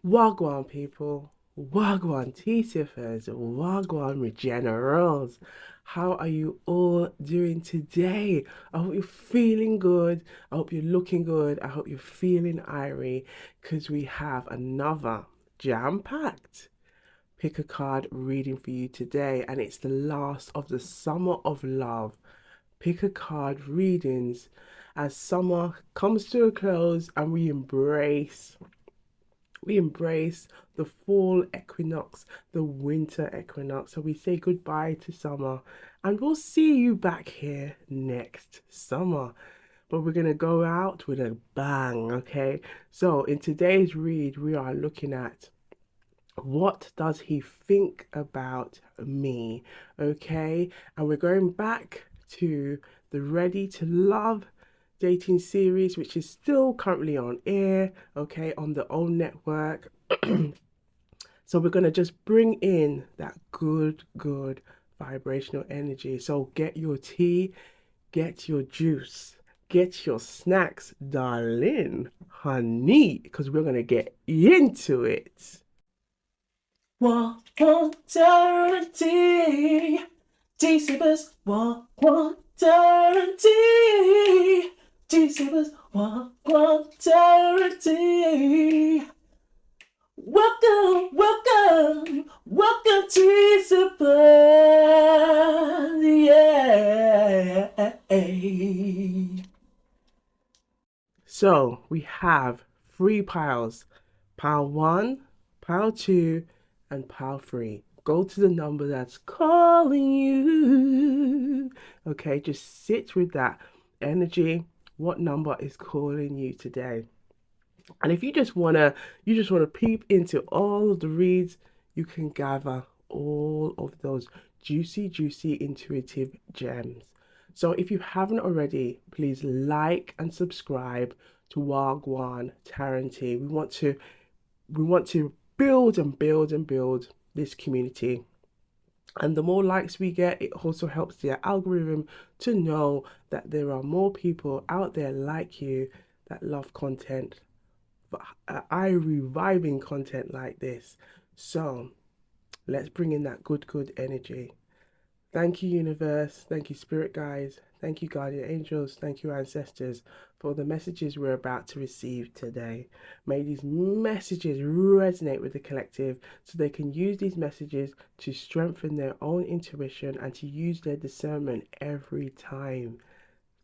Wagwan people, Wagwan T-Siffers, Wagwan Regenerals. How are you all doing today? I hope you're feeling good. I hope you're looking good. I hope you're feeling irie because we have another jam-packed pick a card reading for you today, and it's the last of the Summer of Love pick a card readings as summer comes to a close and we embrace the fall equinox, the winter equinox. So we say goodbye to summer and we'll see you back here next summer. But we're going to go out with a bang, okay? So in today's read, we are looking at what does he think about me, okay? And we're going back to the Ready to Love dating series, which is still currently on air, okay, on the OWN network. So we're going to just bring in that good vibrational energy. So get your tea, get your juice, get your snacks, darling, honey, because we're going to get into it. Guarantee. T-Sippers, guarantee. T-Sippers, guarantee. Welcome, T-Sippers, yeah. So we have three piles, pile one, pile two, and pile three. Go to the number that's calling you. Okay, just sit with that energy. What number is calling you today? And if you just wanna peep into all of the reads, you can gather all of those juicy, intuitive gems. So if you haven't already, please like and subscribe to Wagwan Tarante. We want to build and build and build this community. And the more likes we get, it also helps the algorithm to know that there are more people out there like you that love content, eye reviving content like this. So let's bring in that good energy. Thank you, universe. Thank you, spirit guides. Thank you, guardian angels. Thank you, ancestors, for the messages we're about to receive today. May these messages resonate with the collective so they can use these messages to strengthen their own intuition and to use their discernment every time.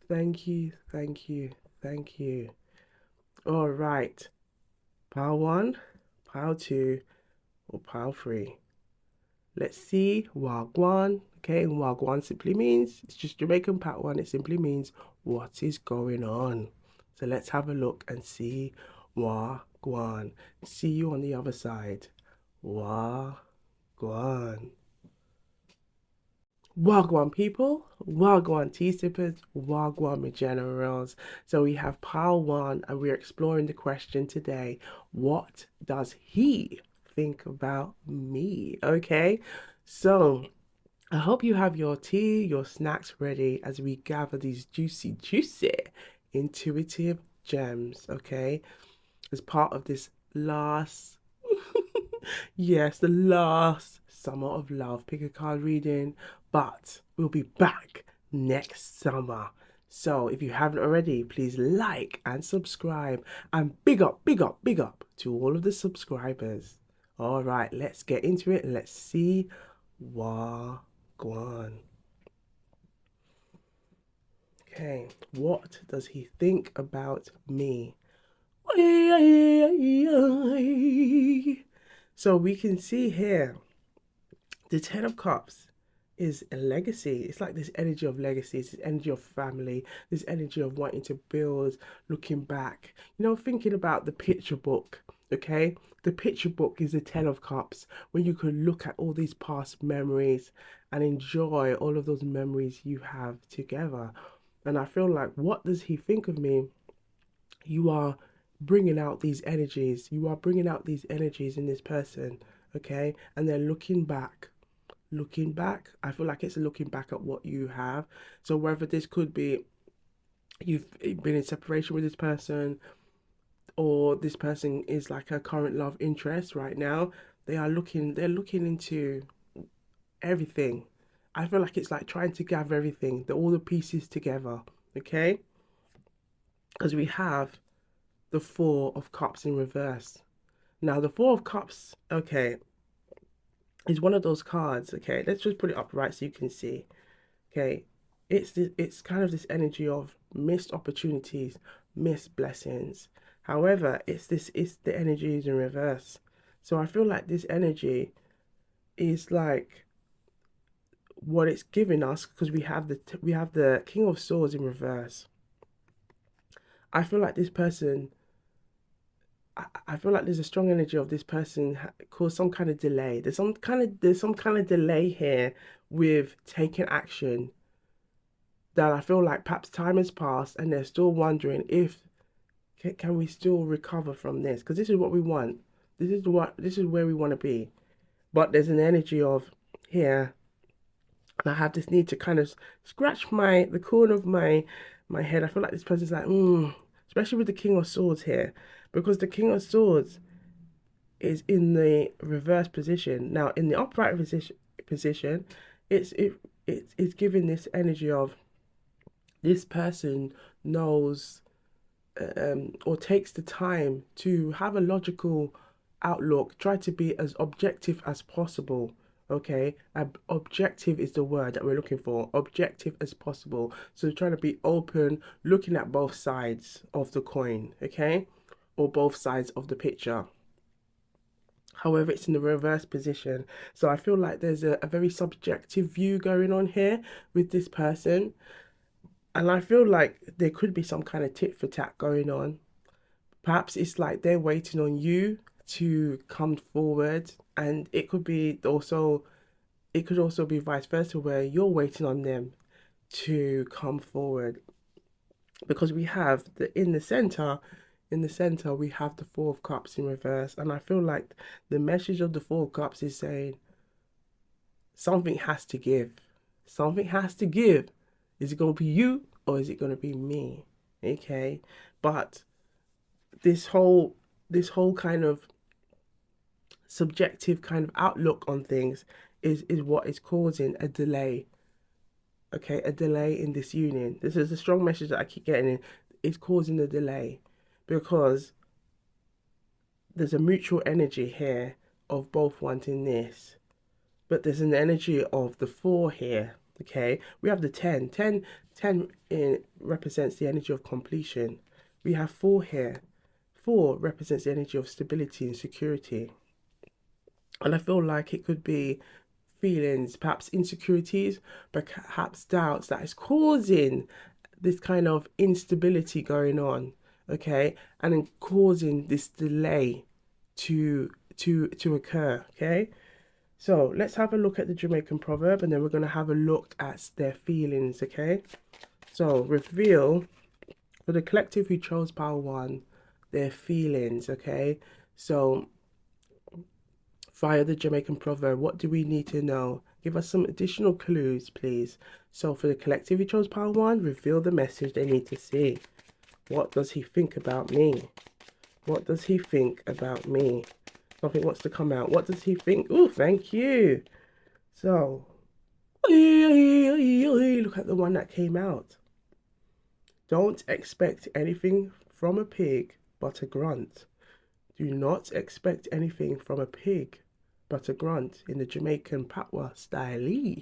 Thank you, thank you, thank you. All right. Pile one, pile two, or pile three. Let's see. Wagwan. Okay, and Wagwan simply means, it's just Jamaican Patois, it simply means what is going on. So let's have a look and see Wagwan. See you on the other side. Wagwan. Wagwan people, Wagwan tea sippers, Wagwan generals. So we have pile one and we're exploring the question today, what does he think about me? Okay, so I hope you have your tea, your snacks ready as we gather these juicy, intuitive gems, okay? As part of this last, yes, the last Summer of Love pick a card reading, but we'll be back next summer. So if you haven't already, please like and subscribe and big up to all of the subscribers. All right, let's get into it and let's see Gwan. Okay, what does he think about me? So we can see here the Ten of Cups is a legacy. It's like this energy of legacy, it's this energy of family, this energy of wanting to build, looking back, thinking about the picture book. Okay, the picture book is the Ten of Cups, where you can look at all these past memories and enjoy all of those memories you have together. And I feel like, what does he think of me? You are bringing out these energies. You are bringing out these energies in this person, okay? And then looking back. I feel like it's looking back at what you have. So whether this could be you've been in separation with this person, or this person is like a current love interest right now. They're looking into everything. I feel like it's like trying to gather everything, all the pieces together, okay? Because we have the Four of Cups in reverse. Now, the Four of Cups, okay, is one of those cards, okay? Let's just put it upright so you can see, okay? It's kind of this energy of missed opportunities, missed blessings. However, it's the energy is in reverse. So I feel like this energy is like what it's giving us because we have the King of Swords in reverse. I feel like this person. I feel like there's a strong energy of this person caused some kind of delay. There's some kind of delay here with taking action that I feel like perhaps time has passed and they're still wondering if can we still recover from this, because this is what we want. This is where we want to be. But there's an energy of here. And I have this need to kind of scratch the corner of my head. I feel like this person's like, especially with the King of Swords here, because the King of Swords is in the reverse position. Now, in the upright position, it's giving this energy of this person knows or takes the time to have a logical outlook, try to be as objective as possible. Okay, objective is the word that we're looking for. Objective as possible. So trying to be open, looking at both sides of the coin, okay, or both sides of the picture. However, it's in the reverse position. So I feel like there's a very subjective view going on here with this person. And I feel like there could be some kind of tit for tat going on. Perhaps it's like they're waiting on you to come forward, and it could also be vice versa where you're waiting on them to come forward. Because we have in the center we have the Four of Cups in reverse, and I feel like the message of the Four of Cups is saying something has to give. Something has to give. Is it going to be you or is it going to be me? Okay, but this whole kind of subjective kind of outlook on things is what is causing a delay. Okay, a delay in this union. This is a strong message that I keep getting in. It's causing a delay because there's a mutual energy here of both wanting this, but there's an energy of the four here. Okay, we have the 10. 10 represents the energy of completion. We have four here. Four represents the energy of stability and security. And I feel like it could be feelings, perhaps insecurities, but perhaps doubts that is causing this kind of instability going on, okay, and then causing this delay to occur, okay. So let's have a look at the Jamaican proverb, and then we're going to have a look at their feelings, okay. So reveal for the collective who chose pile one, their feelings, okay. So via the Jamaican proverb, what do we need to know? Give us some additional clues, please. So for the collective who chose pile one, reveal the message they need to see. What does he think about me? What does he think about me? Something wants to come out. What does he think? Oh, thank you. So, look at the one that came out. Don't expect anything from a pig but a grunt. Do not expect anything from a pig but a grunt in the Jamaican Patois style.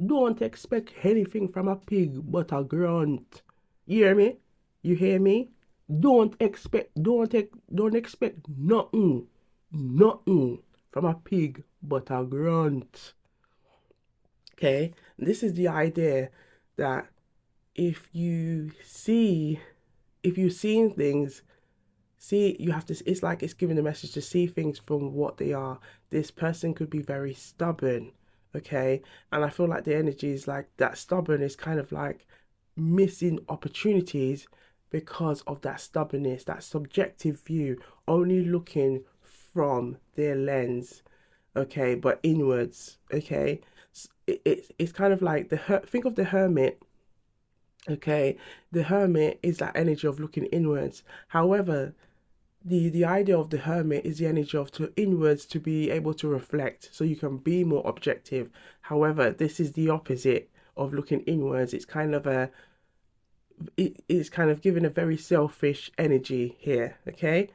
Don't expect anything from a pig but a grunt. You hear me? You hear me? Don't expect nothing from a pig but a grunt. Okay? This is the idea that if you've seen things, you have to, it's like it's giving the message to see things from what they are. This person could be very stubborn, okay? And I feel like the energy is like that stubborn is kind of like missing opportunities because of that stubbornness, that subjective view, only looking from their lens, okay, but inwards, okay? It's kind of like think of the hermit. Okay, the hermit is that energy of looking inwards. However, the idea of the hermit is the energy of to inwards, to be able to reflect so you can be more objective. However, this is the opposite of looking inwards. It's kind of a it's kind of giving a very selfish energy here, okay?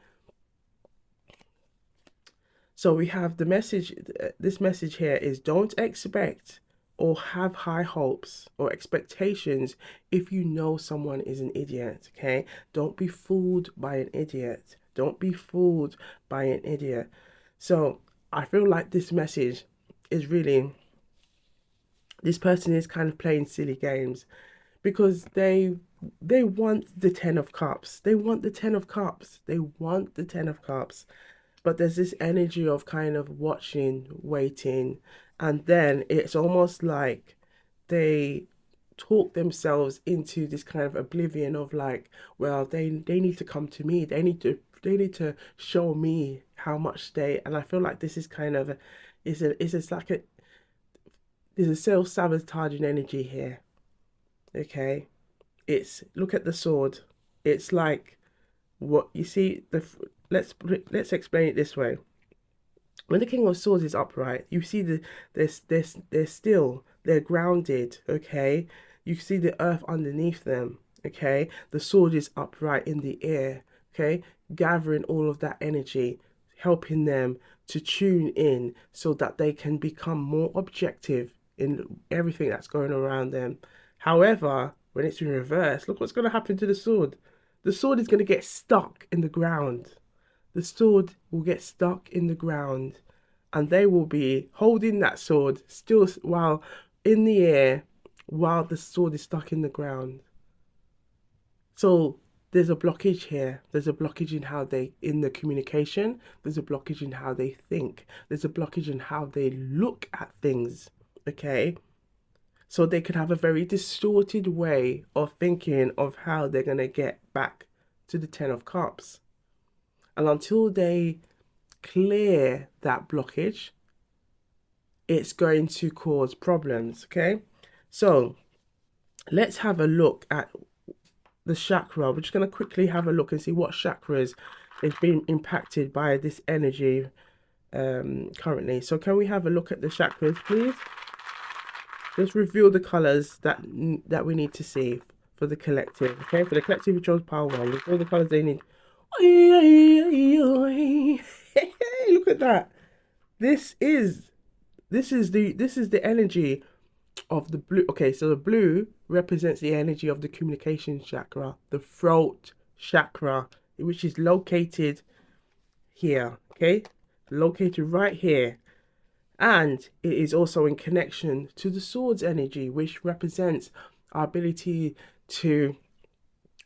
So we have the message, this message here is don't expect or have high hopes or expectations if you know someone is an idiot, okay? Don't be fooled by an idiot. Don't be fooled by an idiot. So I feel like this message is really, this person is kind of playing silly games because they want the 10 of cups. They want the 10 of cups. They want the 10 of cups. But there's this energy of kind of watching, waiting, and then it's almost like they talk themselves into this kind of oblivion of like, well, they need to come to me. They need to show me how much they, and I feel like this is kind of it's like a there's a self-sabotaging energy here. Okay? It's, look at the sword. It's like, what you see, let's explain it this way. When the King of Swords is upright, you see they're still, they're grounded, okay? You see the earth underneath them, okay? The sword is upright in the air, okay? Gathering all of that energy, helping them to tune in so that they can become more objective in everything that's going around them. However, when it's in reverse, look what's going to happen to the sword. The sword is going to get stuck in the ground. The sword will get stuck in the ground, and they will be holding that sword still while in the air, while the sword is stuck in the ground. So there's a blockage here. There's a blockage in how they, in the communication. There's a blockage in how they think. There's a blockage in how they look at things. Okay. So they could have a very distorted way of thinking of how they're going to get back to the 10 of cups. And until they clear that blockage, it's going to cause problems, okay? So let's have a look at the chakra. We're just going to quickly have a look and see what chakras is being impacted by this energy currently. So can we have a look at the chakras, please? Just reveal the colors that we need to see for the collective, okay? For the collective, we chose power 1. Reveal the colors they need. Look at that. This is the energy of the blue. Okay, so the blue represents the energy of the communication chakra, the throat chakra, which is located here, okay? Located right here. And it is also in connection to the swords energy, which represents our ability to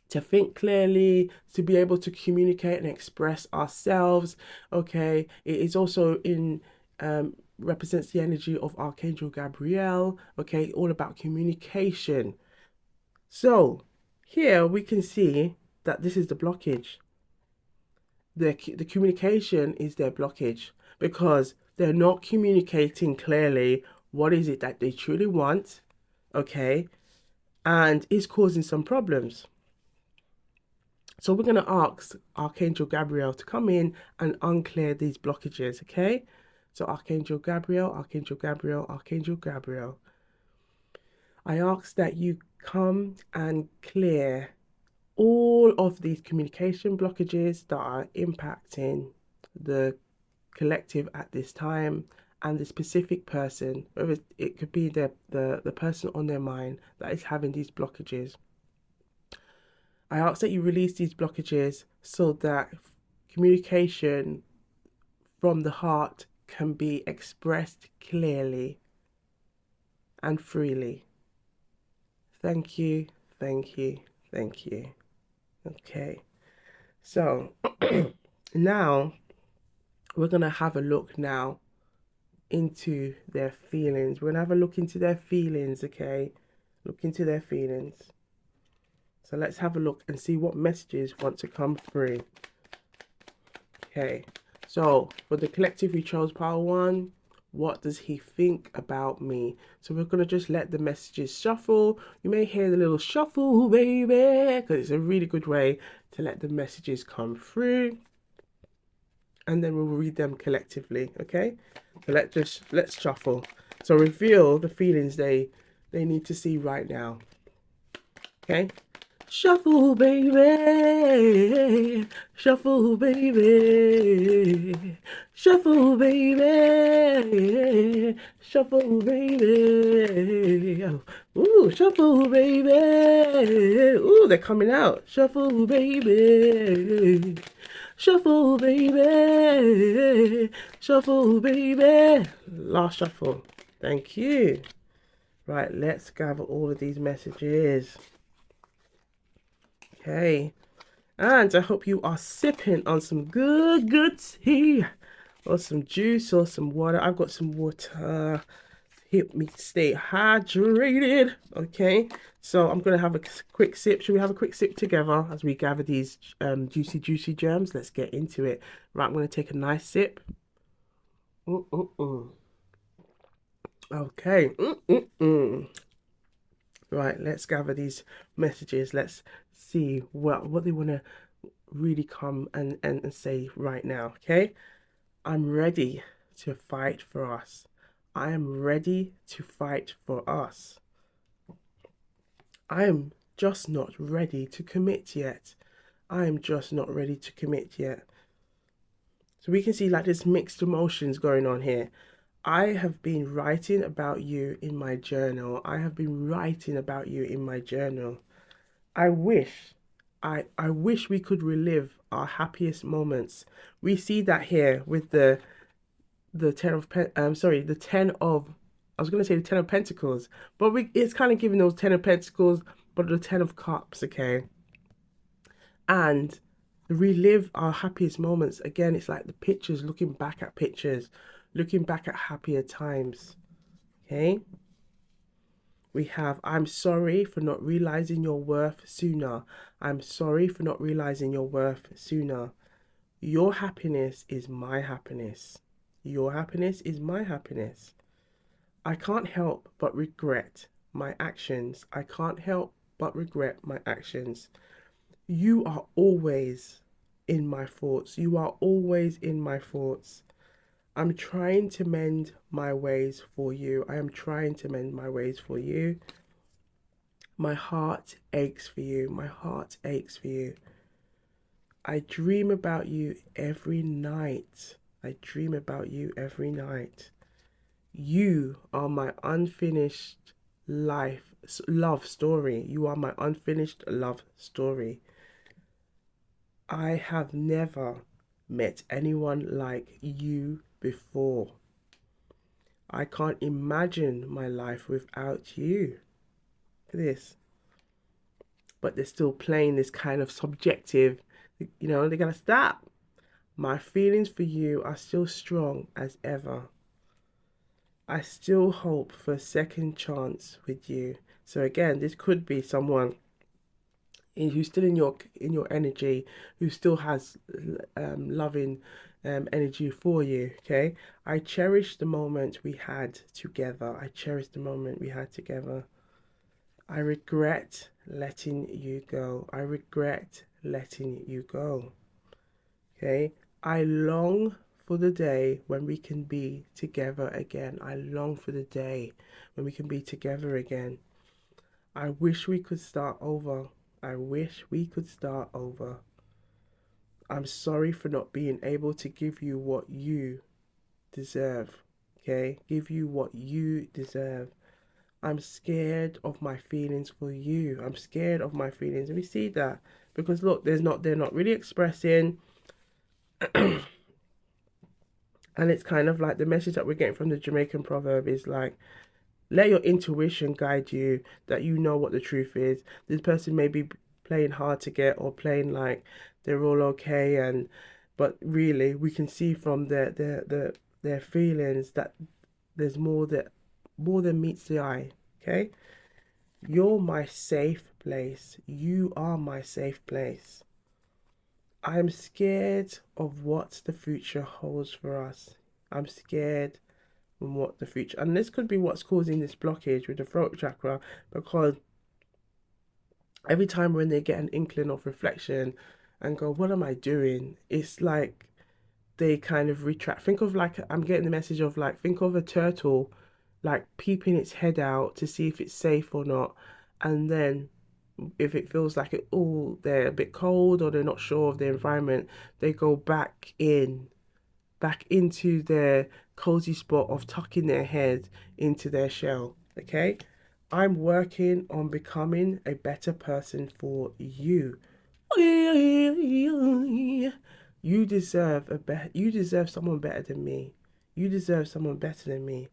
think clearly, to be able to communicate and express ourselves. Okay, it is also in represents the energy of Archangel Gabriel. Okay, all about communication. So here we can see that this is the blockage. The communication is their blockage because they're not communicating clearly what is it that they truly want, okay, and it's causing some problems. So we're going to ask Archangel Gabriel to come in and unclear these blockages, okay? So Archangel Gabriel, Archangel Gabriel, Archangel Gabriel. I ask that you come and clear all of these communication blockages that are impacting the collective at this time and the specific person, whether it could be the person on their mind that is having these blockages. I ask that you release these blockages so that communication from the heart can be expressed clearly and freely. Thank you, thank you, thank you. Okay, so now we're going to have a look now into their feelings. We're going to have a look into their feelings, okay? Look into their feelings. So let's have a look and see what messages want to come through. Okay, so for the collective, we chose pile 1. What does he think about me? So we're going to just let the messages shuffle. You may hear the little shuffle, baby, because it's a really good way to let the messages come through. and then we'll read them collectively. Okay, so let's shuffle. So reveal the feelings they need to see right now. Okay, shuffle, baby, shuffle, baby, shuffle, baby, shuffle, baby. Ooh, shuffle, baby. Ooh, they're coming out. Shuffle, baby. Shuffle, baby. Shuffle, baby. Last shuffle. Thank you. Right, let's gather all of these messages. Okay. And I hope you are sipping on some good tea, or some juice, or some water. I've got some water. Help me stay hydrated. Okay, so I'm gonna have a quick sip. Should we have a quick sip together as we gather these juicy germs? Let's get into it. Right, I'm gonna take a nice sip. Okay. Right, let's gather these messages. Let's see what they want to really come and say right now. Okay, I'm ready to fight for us. I am ready to fight for us. I am just not ready to commit yet. I am just not ready to commit yet. So we can see like there's mixed emotions going on here. I have been writing about you in my journal. I have been writing about you in my journal. I wish, I wish we could relive our happiest moments. We see that here with the ten of the ten of, I was gonna say the ten of pentacles, but it's kind of giving those ten of pentacles, but the ten of cups, okay. And relive our happiest moments again. It's like the pictures, looking back at pictures, looking back at happier times. Okay. We have, I'm sorry for not realizing your worth sooner. I'm sorry for not realizing your worth sooner. Your happiness is my happiness. Your happiness is my happiness. I can't help but regret my actions. I can't help but regret my actions. You are always in my thoughts. You are always in my thoughts. I'm trying to mend my ways for you. I am trying to mend my ways for you. My heart aches for you. My heart aches for you. I dream about you every night. I dream about you every night. You are my unfinished love story. You are my unfinished love story. I have never met anyone like you before. I can't imagine my life without you. Look at this. But they're still playing this kind of subjective, they're going to stop. My feelings for you are still strong as ever. I still hope for a second chance with you. So again, this could be someone who's still in your energy, who still has loving energy for you. Okay, I cherish the moment we had together. I cherish the moment we had together. I regret letting you go. I regret letting you go. Okay, I long for the day when we can be together again. I long for the day when we can be together again. I wish we could start over. I wish we could start over. I'm sorry for not being able to give you what you deserve. Okay? Give you what you deserve. I'm scared of my feelings for you. I'm scared of my feelings. And we see that because look, they're not really expressing. And it's kind of like the message that we're getting from the Jamaican proverb is like, let your intuition guide you, that you know what the truth is. This person may be playing hard to get or playing like they're all okay, but really we can see from their feelings that there's more than meets the eye. Okay, you're my safe place. You are my safe place. I'm scared of what the future holds for us. I'm scared of what the future, and this could be what's causing this blockage with the throat chakra, because every time when they get an inkling of reflection and go, what am I doing? It's like they kind of retract. Think of like, I'm getting the message of like, think of a turtle like peeping its head out to see if it's safe or not. And then if it feels like it, oh, they're a bit cold or they're not sure of the environment, they go back into their cozy spot of tucking their head into their shell. Okay, I'm working on becoming a better person for you. You deserve you deserve someone better than me. You deserve someone better than me.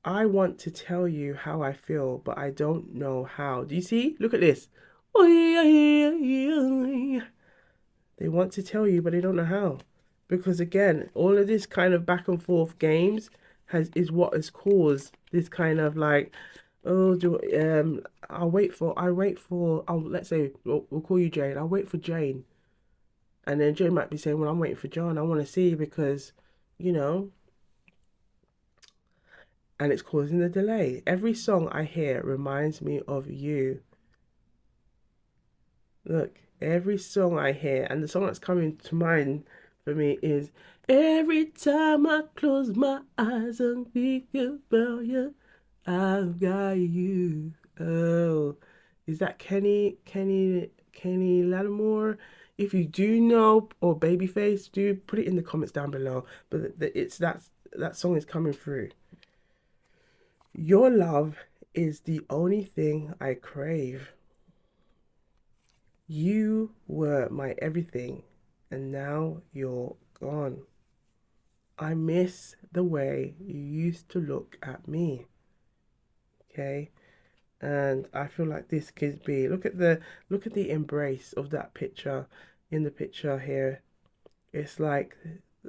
I want to tell you how I feel, but I don't know how. Do you see? Look at this. They want to tell you, but they don't know how. Because again, all of this kind of back and forth games is what has caused this kind of like, oh, I wait for, oh, let's say we'll call you Jane. I'll wait for Jane, and then Jane might be saying, well, I'm waiting for John. I want to see because, you know, and it's causing the delay. Every song I hear reminds me of you. Look, every song I hear, and the song that's coming to mind for me is every time I close my eyes and think about you, I've got you. Oh, is that Kenny Lattimore? If you do know, or Babyface, do put it in the comments down below. But it's that song is coming through. Your love is the only thing I crave. You were my everything, and now you're gone. I miss the way you used to look at me. Okay? And I feel like this could be, look at the embrace of that picture in the picture here. It's like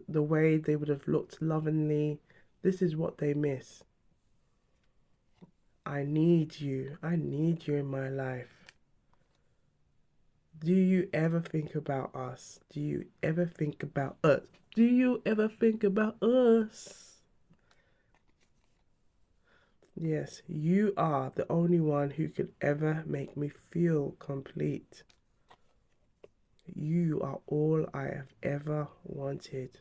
the way they would have looked lovingly. This is what they miss. I need you. I need you in my life. Do you ever think about us? Do you ever think about us? Do you ever think about us? Yes, you are the only one who could ever make me feel complete. You are all I have ever wanted.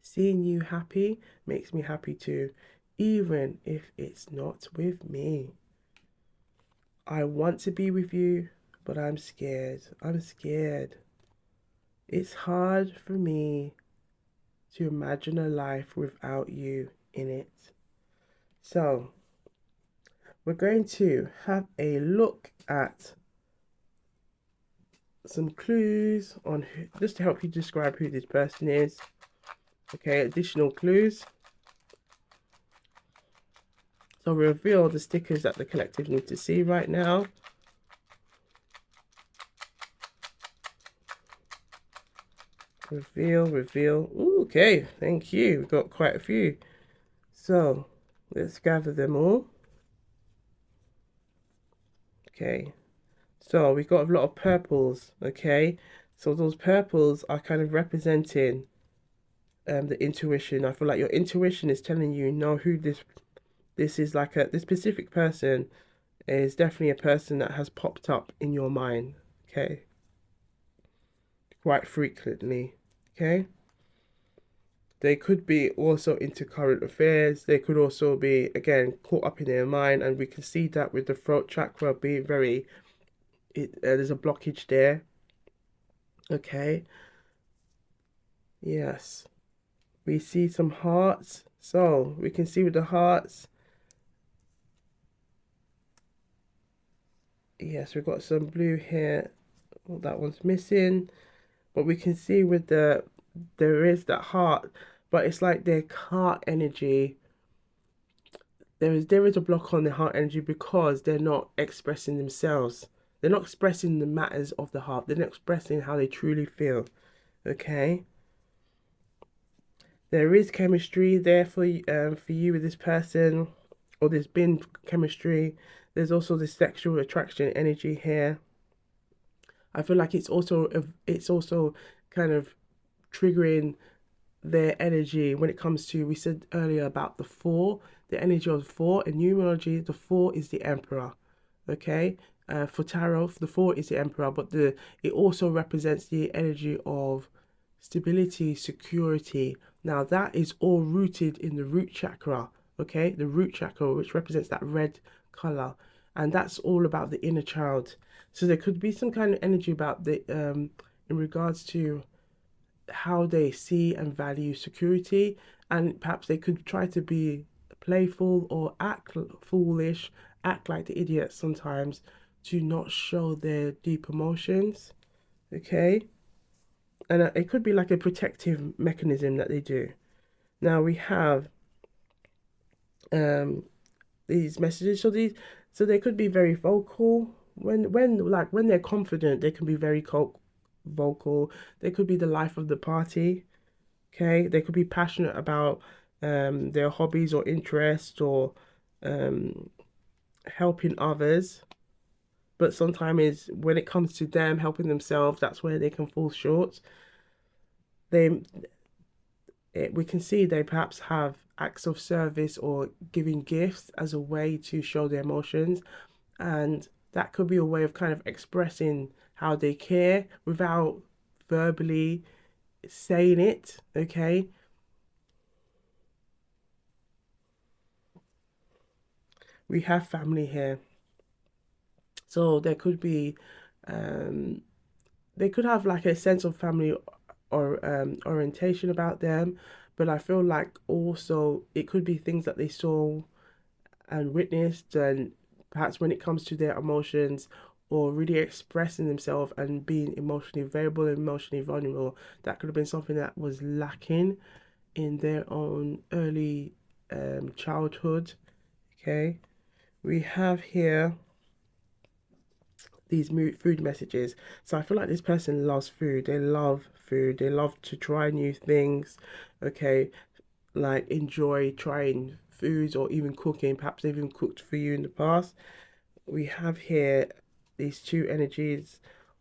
Seeing you happy makes me happy too, even if it's not with me. I want to be with you, but I'm scared. I'm scared. It's hard for me to imagine a life without you in it. So, we're going to have a look at some clues on just to help you describe who this person is. Okay, additional clues. So reveal the stickers that the collective need to see right now. Reveal. Ooh, okay, thank you. We've got quite a few. So let's gather them all. Okay, so we've got a lot of purples. Okay, so those purples are kind of representing the intuition. I feel like your intuition is telling you know who this is. Like this specific person is definitely a person that has popped up in your mind. Okay, quite frequently. Okay, they could be also into current affairs. They could also be, again, caught up in their mind, and we can see that with the throat chakra being very there's a blockage there. Okay, yes, we see some hearts, so we can see with the hearts, yes, we've got some blue here. Well, that one's missing, but we can see with there is that heart, but it's like their heart energy, there is a block on the heart energy because they're not expressing themselves. They're not expressing the matters of the heart. They're not expressing how they truly feel. Okay. There is chemistry there for you with this person, or there's been chemistry. There's also this sexual attraction energy here. I feel like it's also kind of triggering their energy when it comes to, we said earlier about the energy of 4 in numerology. The 4 is the emperor. Okay, For tarot, the 4 is the Emperor, but it also represents the energy of stability, security. Now that is all rooted in the root chakra, okay? The root chakra, which represents that red color, and that's all about the inner child. So there could be some kind of energy about the in regards to how they see and value security, and perhaps they could try to be playful or act foolish, act like the idiot sometimes to not show their deep emotions, okay? And it could be like a protective mechanism that they do. Now we have these messages. So they could be very vocal when they're confident. They can be very vocal. They could be the life of the party. Okay, they could be passionate about their hobbies or interests or helping others. But sometimes when it comes to them helping themselves, that's where they can fall short. We can see they perhaps have acts of service or giving gifts as a way to show their emotions, and that could be a way of kind of expressing how they care without verbally saying it, okay? We have family here, so there could be they could have like a sense of family or orientation about them, but I feel like also it could be things that they saw and witnessed, and perhaps when it comes to their emotions or really expressing themselves and being emotionally available and emotionally vulnerable, that could have been something that was lacking in their own early childhood. Okay, we have here these food messages. So I feel like this person loves food. They love food. They love to try new things. Okay, like enjoy trying foods or even cooking. Perhaps they've even cooked for you in the past. We have here these two energies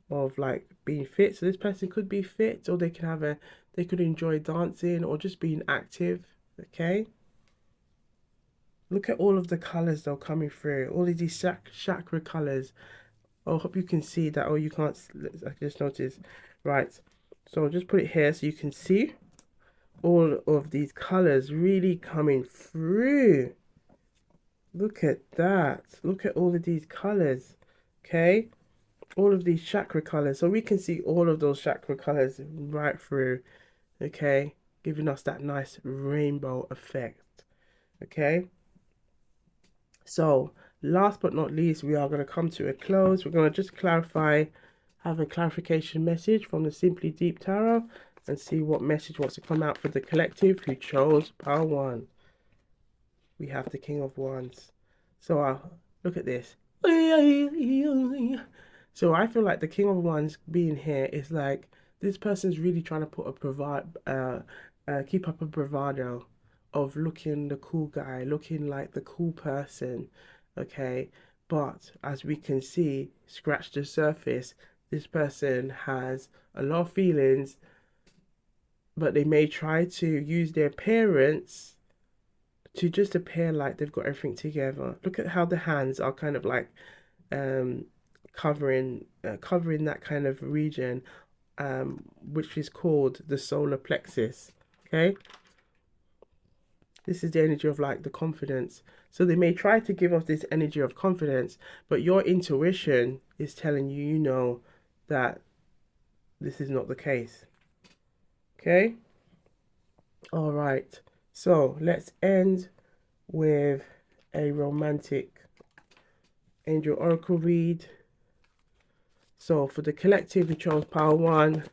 of like being fit. So this person could be fit, or they could enjoy dancing or just being active. Okay. Look at all of the colors though coming through. All of these chakra colors. Oh, I hope you can see that. Oh, you can't. I just noticed. Right. So I'll just put it here so you can see all of these colors really coming through. Look at that. Look at all of these colors. Okay. All of these chakra colors. So we can see all of those chakra colors right through. Okay. Giving us that nice rainbow effect. Okay. So last but not least, we are going to come to a close. We're going to just have a clarification message from the Simply Deep Tarot and see what message wants to come out for the collective who chose pile 1. We have the King of Wands. So look at this. So I feel like the King of Wands being here is like this person's really trying to put keep up a bravado of looking the cool guy, looking like the cool person, okay? But as we can see, scratch the surface, this person has a lot of feelings, but they may try to use their appearance to just appear like they've got everything together. Look at how the hands are kind of like covering that kind of region, which is called the solar plexus. Okay, this is the energy of like the confidence. So they may try to give off this energy of confidence, but your intuition is telling you, you know, that this is not the case. Okay. All right. So let's end with a romantic angel oracle read. So for the collective who chose pile 1,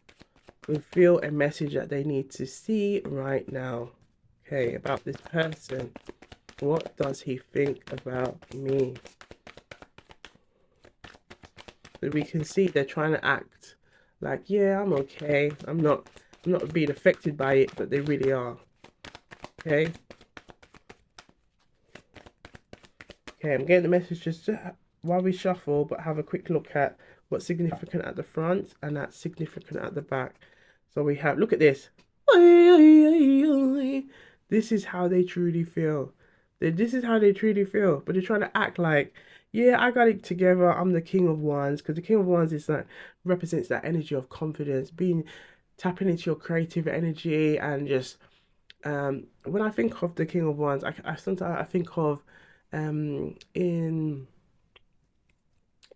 reveal a message that they need to see right now. Okay, about this person. What does he think about me? So we can see they're trying to act like, yeah, I'm okay. I'm not being affected by it, but they really are. Okay. Okay, I'm getting the message just while we shuffle, but have a quick look at what's significant at the front and that's significant at the back. So we have, look at this. This is how they truly feel. This is how they truly feel, but they're trying to act like, Yeah, I got it together. I'm the King of Wands because the King of Wands is like represents that energy of confidence, being tapping into your creative energy and just when I think of the King of Wands, I sometimes I think of in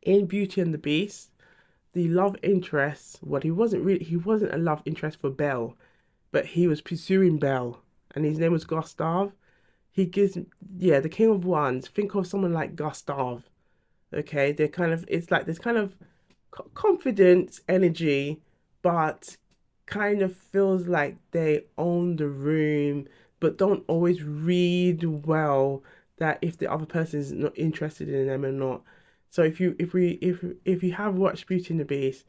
Beauty and the Beast, the love interest. What he wasn't a love interest for Belle, but he was pursuing Belle, and his name was Gustave. He gives yeah the King of Wands. Think of someone like Gustave. Okay, they're kind of it's like this kind of confident energy, but kind of feels like they own the room, but don't always read well that if the other person is not interested in them or not. So if you have watched Beauty and the Beast,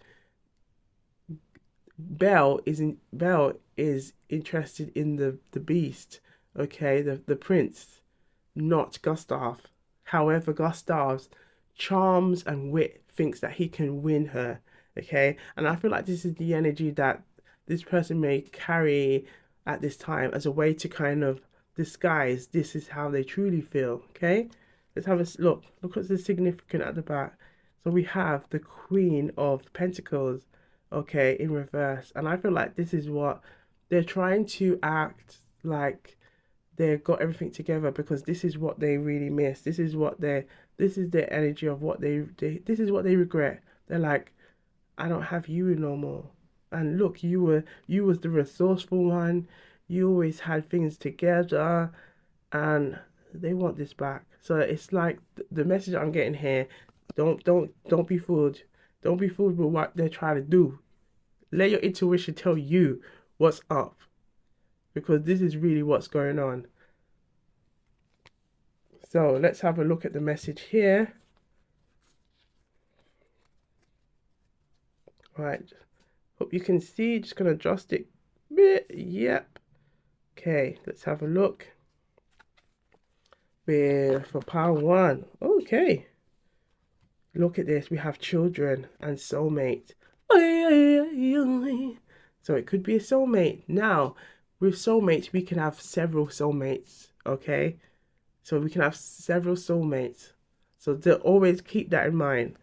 Belle is interested in the Beast, okay, the prince, not Gustav. However, Gustav's charms and wit thinks that he can win her. Okay, and I feel like this is the energy that this person may carry at this time as a way to kind of disguise this is how they truly feel. Okay, let's have a look. Look what's the significant at the back. So we have the Queen of Pentacles, okay, in reverse, and I feel like this is what they're trying to act like they've got everything together because this is what they really miss. This is their energy of what this is what they regret. They're like, I don't have you no more. And look, you was the resourceful one. You always had things together, and they want this back. So it's like the message I'm getting here. Don't be fooled. Don't be fooled with what they're trying to do. Let your intuition tell you what's up because this is really what's going on. So let's have a look at the message here. Right, hope you can see. Just gonna adjust it a bit. Yep. Okay, let's have a look. For pile one. Okay. Look at this. We have children and soulmate. So it could be a soulmate. Now, with soulmates, we can have several soulmates. Okay. So we can have several soulmates. So to always keep that in mind.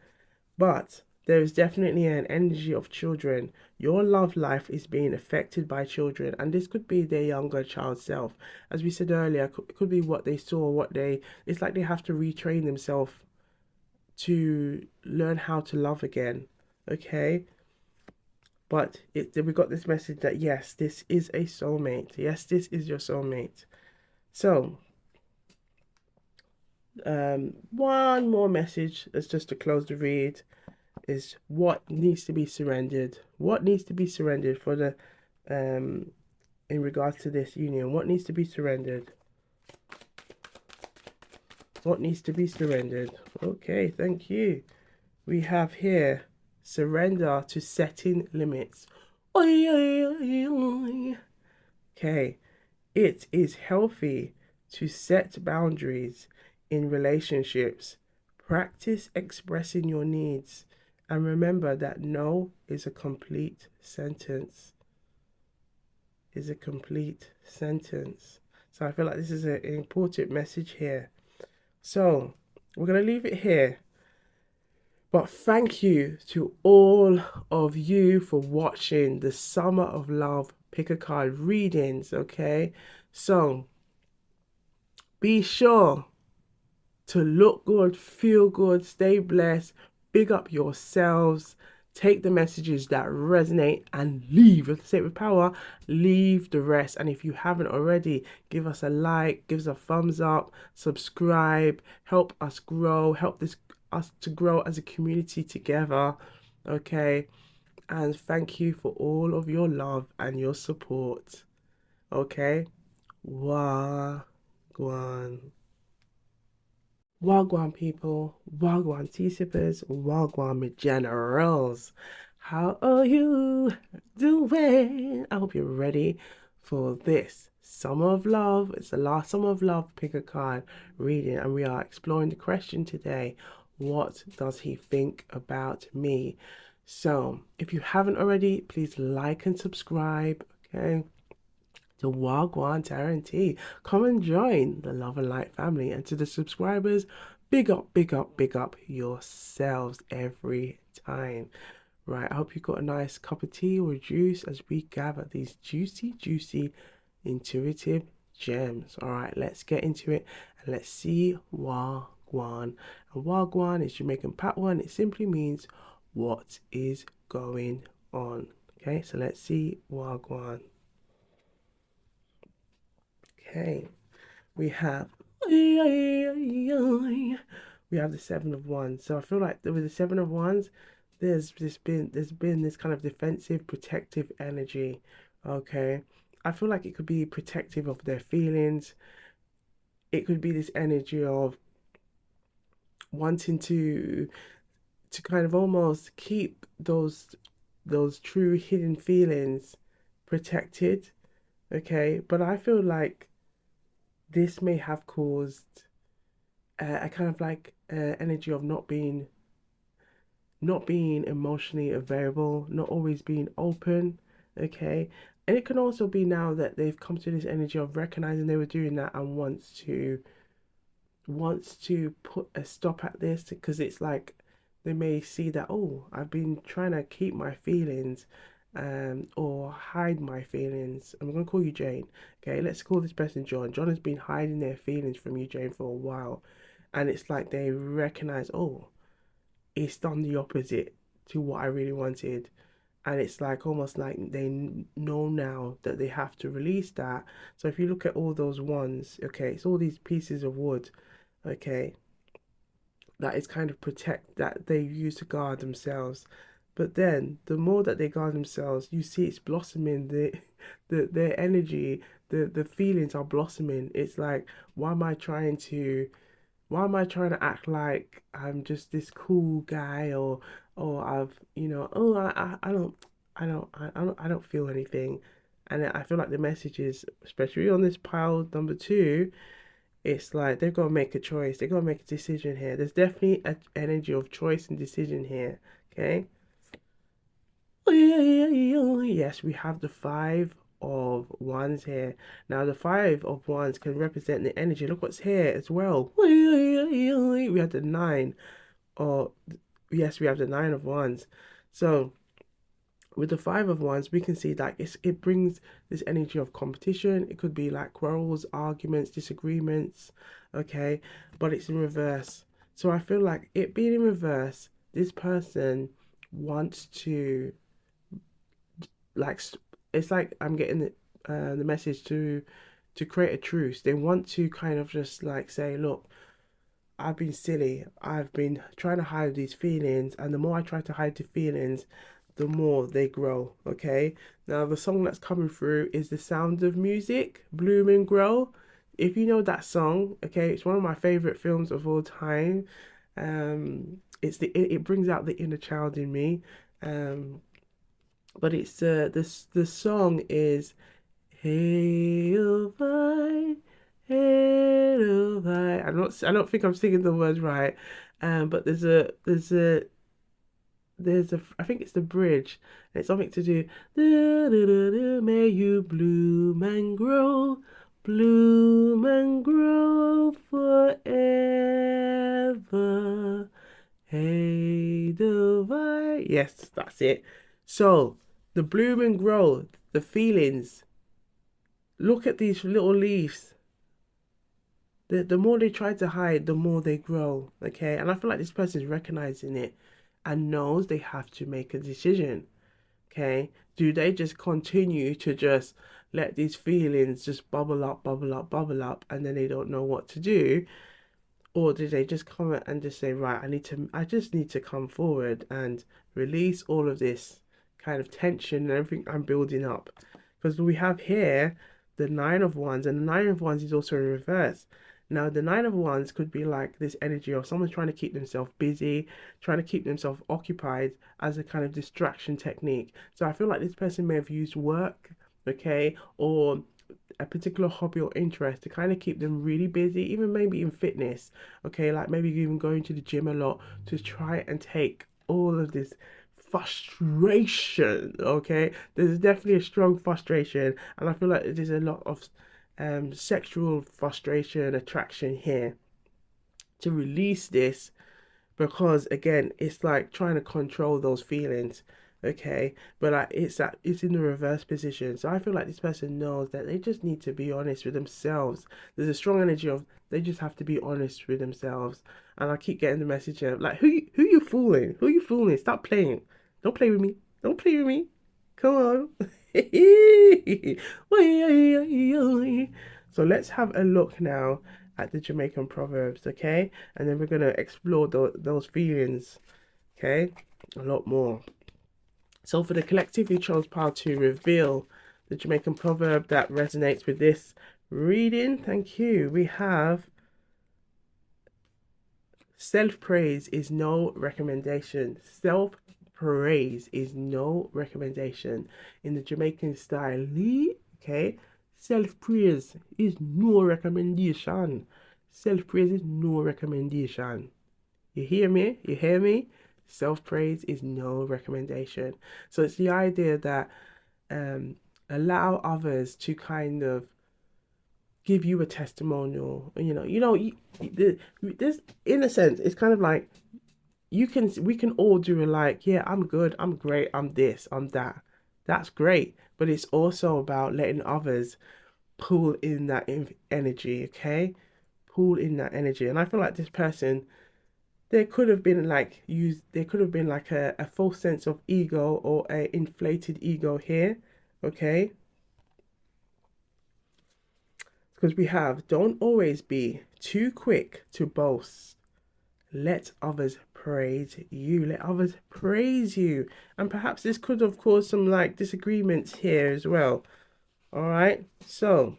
But there is definitely an energy of children. Your love life is being affected by children, and this could be their younger child self. As we said earlier, it could be what they saw, it's like they have to retrain themselves to learn how to love again. Okay? But we got this message that yes, this is a soulmate. Yes, this is your soulmate. So, one more message is just to close the read is what needs to be surrendered. What needs to be surrendered for the in regards to this union? What needs to be surrendered? What needs to be surrendered? Okay, thank you. We have here surrender to setting limits. Okay, it is healthy to set boundaries in relationships. Practice expressing your needs. And remember that no is a complete sentence. Is a complete sentence. So I feel like this is an important message here. So we're going to leave it here. But thank you to all of you for watching the Summer of Love Pickacard readings, okay? So be sure to look good, feel good, stay blessed, big up yourselves, take the messages that resonate and leave. Let's say it with power, leave the rest. And if you haven't already, give us a like, give us a thumbs up, subscribe, help us grow, us to grow as a community together, okay? And thank you for all of your love and your support, okay? Gwan. Wagwan people, Wagwan tea sippers, Wagwan generals. How are you doing? I hope you're ready for this Summer of Love. It's the last Summer of Love pick a card reading, and we are exploring the question today. What does he think about me? So, if you haven't already, please like and subscribe, okay? To Wagwan Guarantee. Come and join the Love and Light family. And to the subscribers, big up, big up, big up yourselves every time. Right, I hope you got a nice cup of tea or juice as we gather these juicy, juicy, intuitive gems. All right, let's get into it and let's see Wagwan. And Wagwan is Jamaican Patois and it simply means what is going on. Okay, so let's see Wagwan. Okay, we have we have the Seven of Wands. So I feel like with the Seven of Wands, there's been this kind of defensive, protective energy. Okay, I feel like it could be protective of their feelings. It could be this energy of wanting to kind of almost keep those true hidden feelings protected. Okay, but I feel like this may have caused a kind of like energy of not being emotionally available, not always being open, okay? And it can also be now that they've come to this energy of recognizing they were doing that and wants to put a stop at this because it's like they may see that, oh, I've been trying to keep my feelings or hide my feelings. I'm gonna call you Jane. Okay, let's call this person John. John has been hiding their feelings from you, Jane, for a while. And it's like they recognize, oh, it's done the opposite to what I really wanted. And it's like almost like they know now that they have to release that. So if you look at all those ones, okay, it's all these pieces of wood, okay, that is kind of protect that they use to guard themselves. But then the more that they guard themselves, you see it's blossoming. Their energy, the feelings are blossoming. It's like, why am I trying to act like I'm just this cool guy or I've oh I don't feel anything, and I feel like the message is, especially on this pile number two, it's like they've got to make a choice, they've got to make a decision here. There's definitely an energy of choice and decision here. Okay. Yes, we have the Five of Wands here. Now, the Five of Wands can represent the energy. Look what's here as well. We have the Nine. Or, yes, we have the Nine of Wands. So, with the Five of Wands, we can see that it brings this energy of competition. It could be like quarrels, arguments, disagreements. Okay, but it's in reverse. So, I feel like it being in reverse, this person wants to like it's like I'm getting the message to create a truce. They want to kind of just like say, look, I've been silly. I've been trying to hide these feelings, and the more I try to hide the feelings, the more they grow. Okay. Now the song that's coming through is The Sound of Music, Bloom and Grow. If you know that song, okay, it's one of my favorite films of all time. It brings out the inner child in me. Um, but it's the song is Hey oh I, hey oh I don't think I'm singing the words right, but there's a I think it's the bridge. It's something to do. May you bloom and grow forever. Hey, divine. Yes, that's it. So, the bloom and grow, the feelings. Look at these little leaves. The more they try to hide, the more they grow. Okay, and I feel like this person is recognizing it and knows they have to make a decision. Okay, do they just continue to just let these feelings just bubble up, bubble up, bubble up, and then they don't know what to do? Or did they just come and just say, right, I just need to come forward and release all of this kind of tension and everything I'm building up? Because we have here the Nine of Wands, and the Nine of Wands is also in reverse. Now, the Nine of Wands could be like this energy of someone's trying to keep themselves busy, trying to keep themselves occupied as a kind of distraction technique. So I feel like this person may have used work, okay, or a particular hobby or interest to kind of keep them really busy, even maybe in fitness, okay, like maybe even going to the gym a lot to try and take all of this frustration, okay? There's definitely a strong frustration, and I feel like there's a lot of sexual frustration, attraction here. to release this, because again, it's like trying to control those feelings. Okay, but it's in the reverse position. So I feel like this person knows that they just need to be honest with themselves. There's a strong energy of they just have to be honest with themselves. And I keep getting the message of like, who you fooling? Who you fooling? Stop playing. Don't play with me. Don't play with me. Come on. So let's have a look now at the Jamaican proverbs, okay? And then we're going to explore those feelings, okay? A lot more. So for the collective who chose part to reveal the Jamaican proverb that resonates with this reading, thank you. We have self-praise is no recommendation. Self-praise is no recommendation. In the Jamaican style, okay? Self-praise is no recommendation. Self-praise is no recommendation. You hear me? You hear me? Self-praise is no recommendation. So it's the idea that allow others to kind of give you a testimonial. This in a sense, it's kind of like we can all do like, yeah, I'm good, I'm great, I'm this, I'm that. That's great, but it's also about letting others pull in that energy, okay? Pull in that energy. And I feel like this person, there could have been like a false sense of ego or a inflated ego here, okay? Because we have, don't always be too quick to boast. Let others praise you. Let others praise you. And perhaps this could have caused some like disagreements here as well. All right. So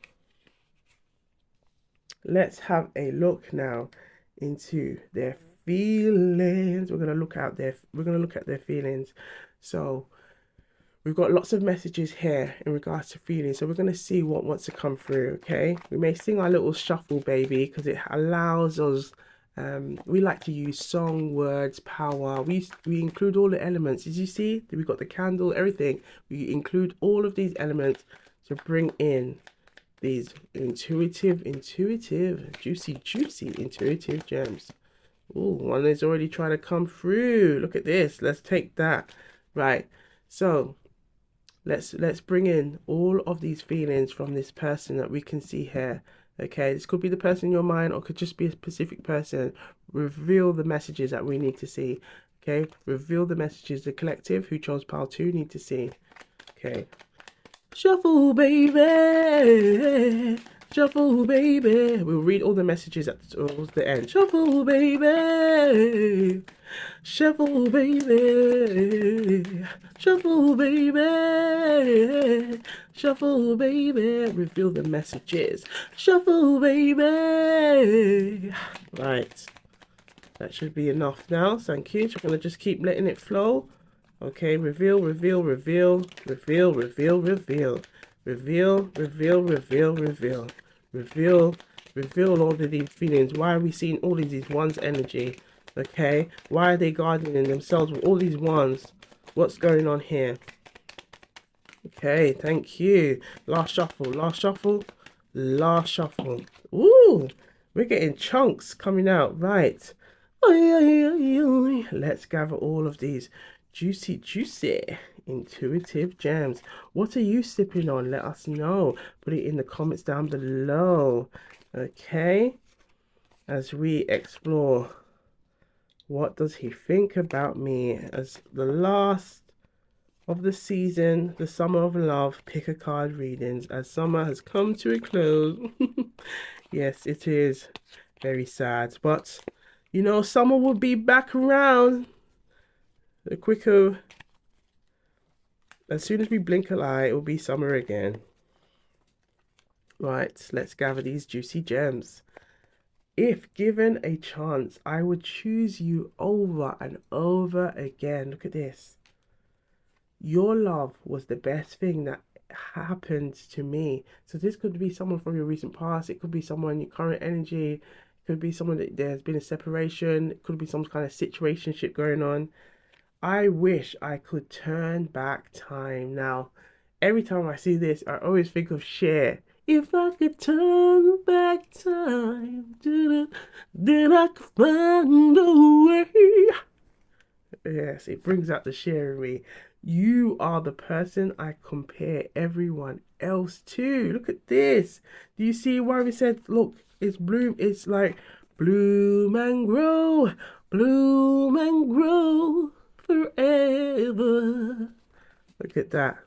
let's have a look now into their feelings. We're gonna look at their feelings. So we've got lots of messages here in regards to feelings. So we're going to see what wants to come through, okay? We may sing our little shuffle, baby, because it allows us, we like to use song, words, power. We include all the elements. As you see, we've got the candle, everything. We include all of these elements to bring in these intuitive, juicy, intuitive gems. Oh, one is already trying to come through. Look at this. Let's take that. Right. So let's bring in all of these feelings from this person that we can see here. Okay, this could be the person in your mind or could just be a specific person. Reveal the messages that we need to see. Okay, reveal the messages the collective who chose pile 2 need to see. Okay, shuffle baby, shuffle baby. We'll read all the messages towards the end. Shuffle baby, shuffle baby, shuffle baby, shuffle baby. Reveal the messages. Shuffle baby. Right. That should be enough now. Thank you. So I'm going to just keep letting it flow. Okay, reveal, reveal, reveal, reveal, reveal, reveal, reveal, reveal, reveal, reveal, reveal, reveal all of these feelings. Why are we seeing all of these ones energy? Okay, why are they gardening themselves with all these ones? What's going on here? Okay, thank you. Last shuffle, last shuffle, last shuffle. Ooh, we're getting chunks coming out, right? Let's gather all of these juicy, intuitive gems. What are you sipping on? Let us know. Put it in the comments down below. Okay, as we explore, what does he think about me as the last of the season, the summer of love, pick a card readings, as summer has come to a close. Yes, it is very sad, but you know, summer will be back around. The quicker, as soon as we blink an eye, it will be summer again. Right, let's gather these juicy gems. If given a chance, I would choose you over and over again. Look at this. Your love was the best thing that happened to me. So this could be someone from your recent past. It could be someone in your current energy. It could be someone that there's been a separation. It could be some kind of situationship going on. I wish I could turn back time. Now, every time I see this, I always think of Cher. If I could turn back time, then I could find a way. Yes, it brings out the share in me. You are the person I compare everyone else to. Look at this. Do you see why we said, look, it's bloom, it's like bloom and grow forever. Look at that.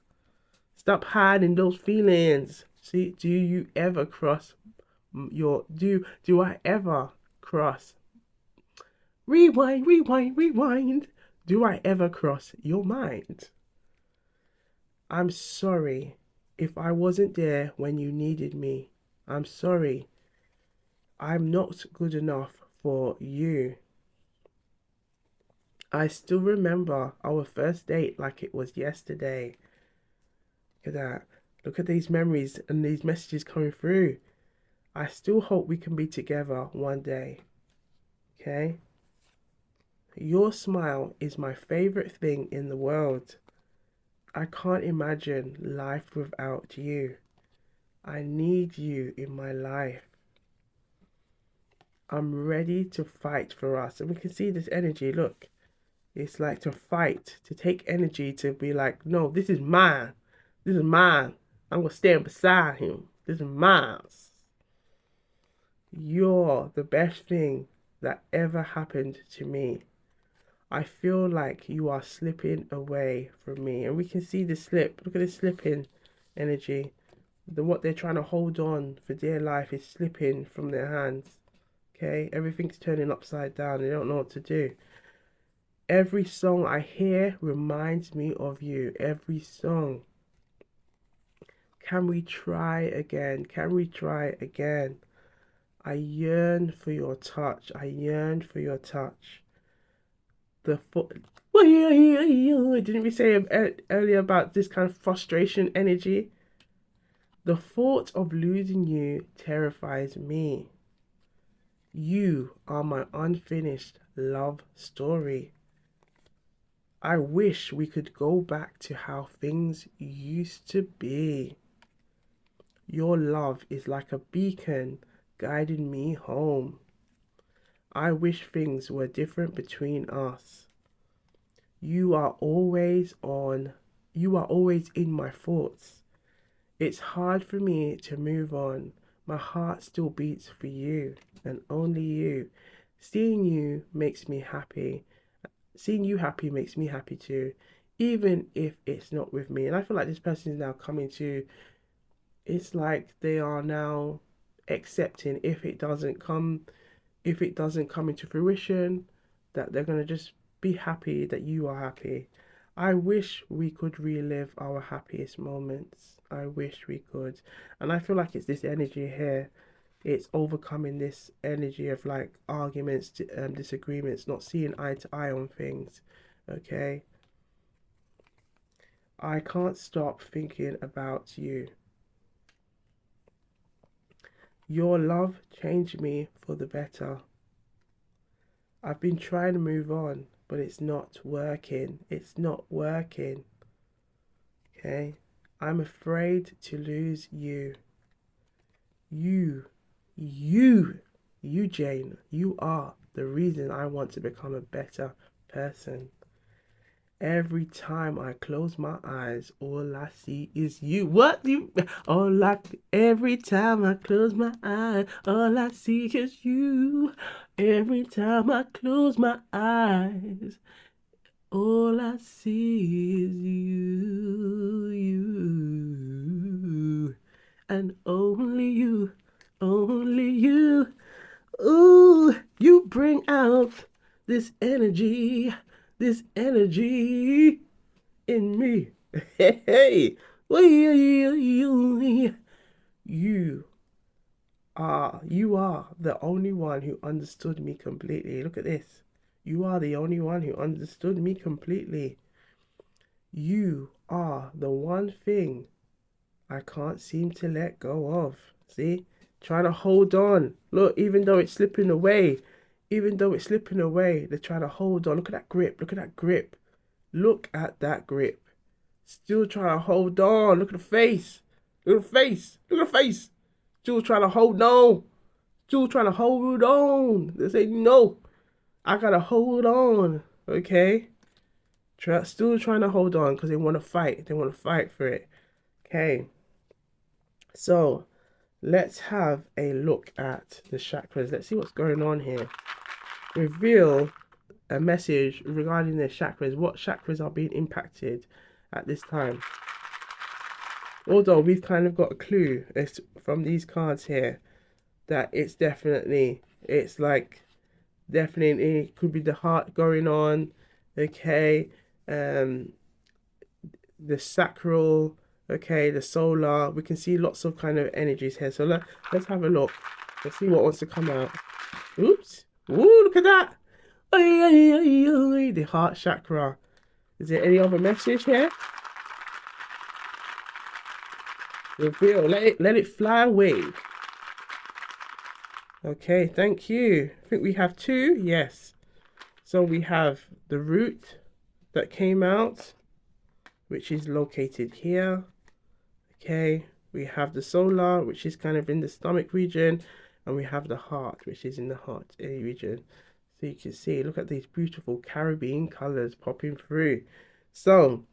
Stop hiding those feelings. See, do you ever cross your do I ever cross rewind. Do I ever cross your mind? I'm sorry if I wasn't there when you needed me. I'm sorry. I'm not good enough for you. I still remember our first date like it was yesterday. Look at that. Look at these memories and these messages coming through. I still hope we can be together one day. Okay? Your smile is my favorite thing in the world. I can't imagine life without you. I need you in my life. I'm ready to fight for us. And we can see this energy. Look, it's like to fight, to take energy, to be like, no, this is mine. This is mine. I'm going to stand beside him. This is mine. You're the best thing that ever happened to me. I feel like you are slipping away from me. And we can see the slip. Look at the slipping energy. What they're trying to hold on for dear life is slipping from their hands. Okay? Everything's turning upside down. They don't know what to do. Every song I hear reminds me of you. Every song. Can we try again? Can we try again? I yearn for your touch. I yearn for your touch. Didn't we say earlier about this kind of frustration energy? The thought of losing you terrifies me. You are my unfinished love story. I wish we could go back to how things used to be. Your love is like a beacon guiding me home. I wish things were different between us. You are always in my thoughts. It's hard for me to move on. My heart still beats for you and only you. Seeing you makes me happy. Seeing you happy makes me happy too, even if it's not with me. And I feel like this person is now coming to, it's like they are now accepting if it doesn't come into fruition, that they're going to just be happy that you are happy. I wish we could relive our happiest moments. I wish we could. And I feel like it's this energy here. It's overcoming this energy of like arguments, disagreements, not seeing eye to eye on things. Okay? I can't stop thinking about you. Your love changed me for the better. I've been trying to move on, but it's not working. It's not working. Okay? I'm afraid to lose you. You, Jane, you are the reason I want to become a better person. Every time I close my eyes, all I see is you. Every time I close my eyes, all I see is you. Every time I close my eyes, all I see is you. And only you, only you. Ooh, you bring out this energy in me. Hey, you are the only one who understood me completely. Look at this. You are the only one who understood me completely. You are the one thing I can't seem to let go of. See? Trying to hold on. Look, even though it's slipping away, they're trying to hold on. Look at that grip. Look at that grip. Look at that grip. Still trying to hold on. Look at the face. Look at the face. Look at the face. Still trying to hold on. Still trying to hold on. They say, no, I gotta hold on. Okay? Still trying to hold on because they want to fight. They want to fight for it. Okay. So let's have a look at the chakras. Let's see what's going on here. Reveal a message regarding the chakras. What chakras are being impacted at this time? Although we've kind of got a clue from these cards here that it's like definitely it could be the heart going on, okay, the sacral, okay, the solar. We can see lots of kind of energies here. So let's have a look. Let's see what wants to come out. Oops. Ooh, look at that. The heart chakra. Is there any other message here? Reveal. Let it fly away. Okay, thank you. I think we have two. Yes. So we have the root that came out, which is located here. Okay. We have the solar, which is kind of in the stomach region, and we have the heart, which is in the heart region. So you can see, look at these beautiful Caribbean colors popping through. So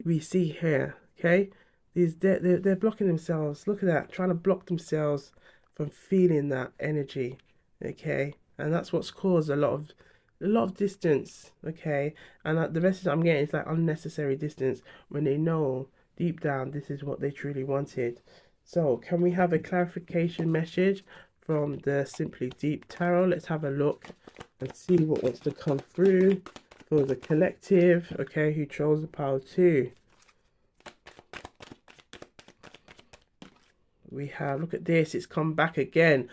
we see here, okay, they're blocking themselves. Look at that, trying to block themselves from feeling that energy, okay, and that's what's caused a lot of distance, okay, and the message I'm getting is like unnecessary distance when they know deep down this is what they truly wanted. So can we have a clarification message from the Simply Deep Tarot? Let's have a look and see what wants to come through for the collective, okay, who chose the pile 2. We have, look at this, it's come back again.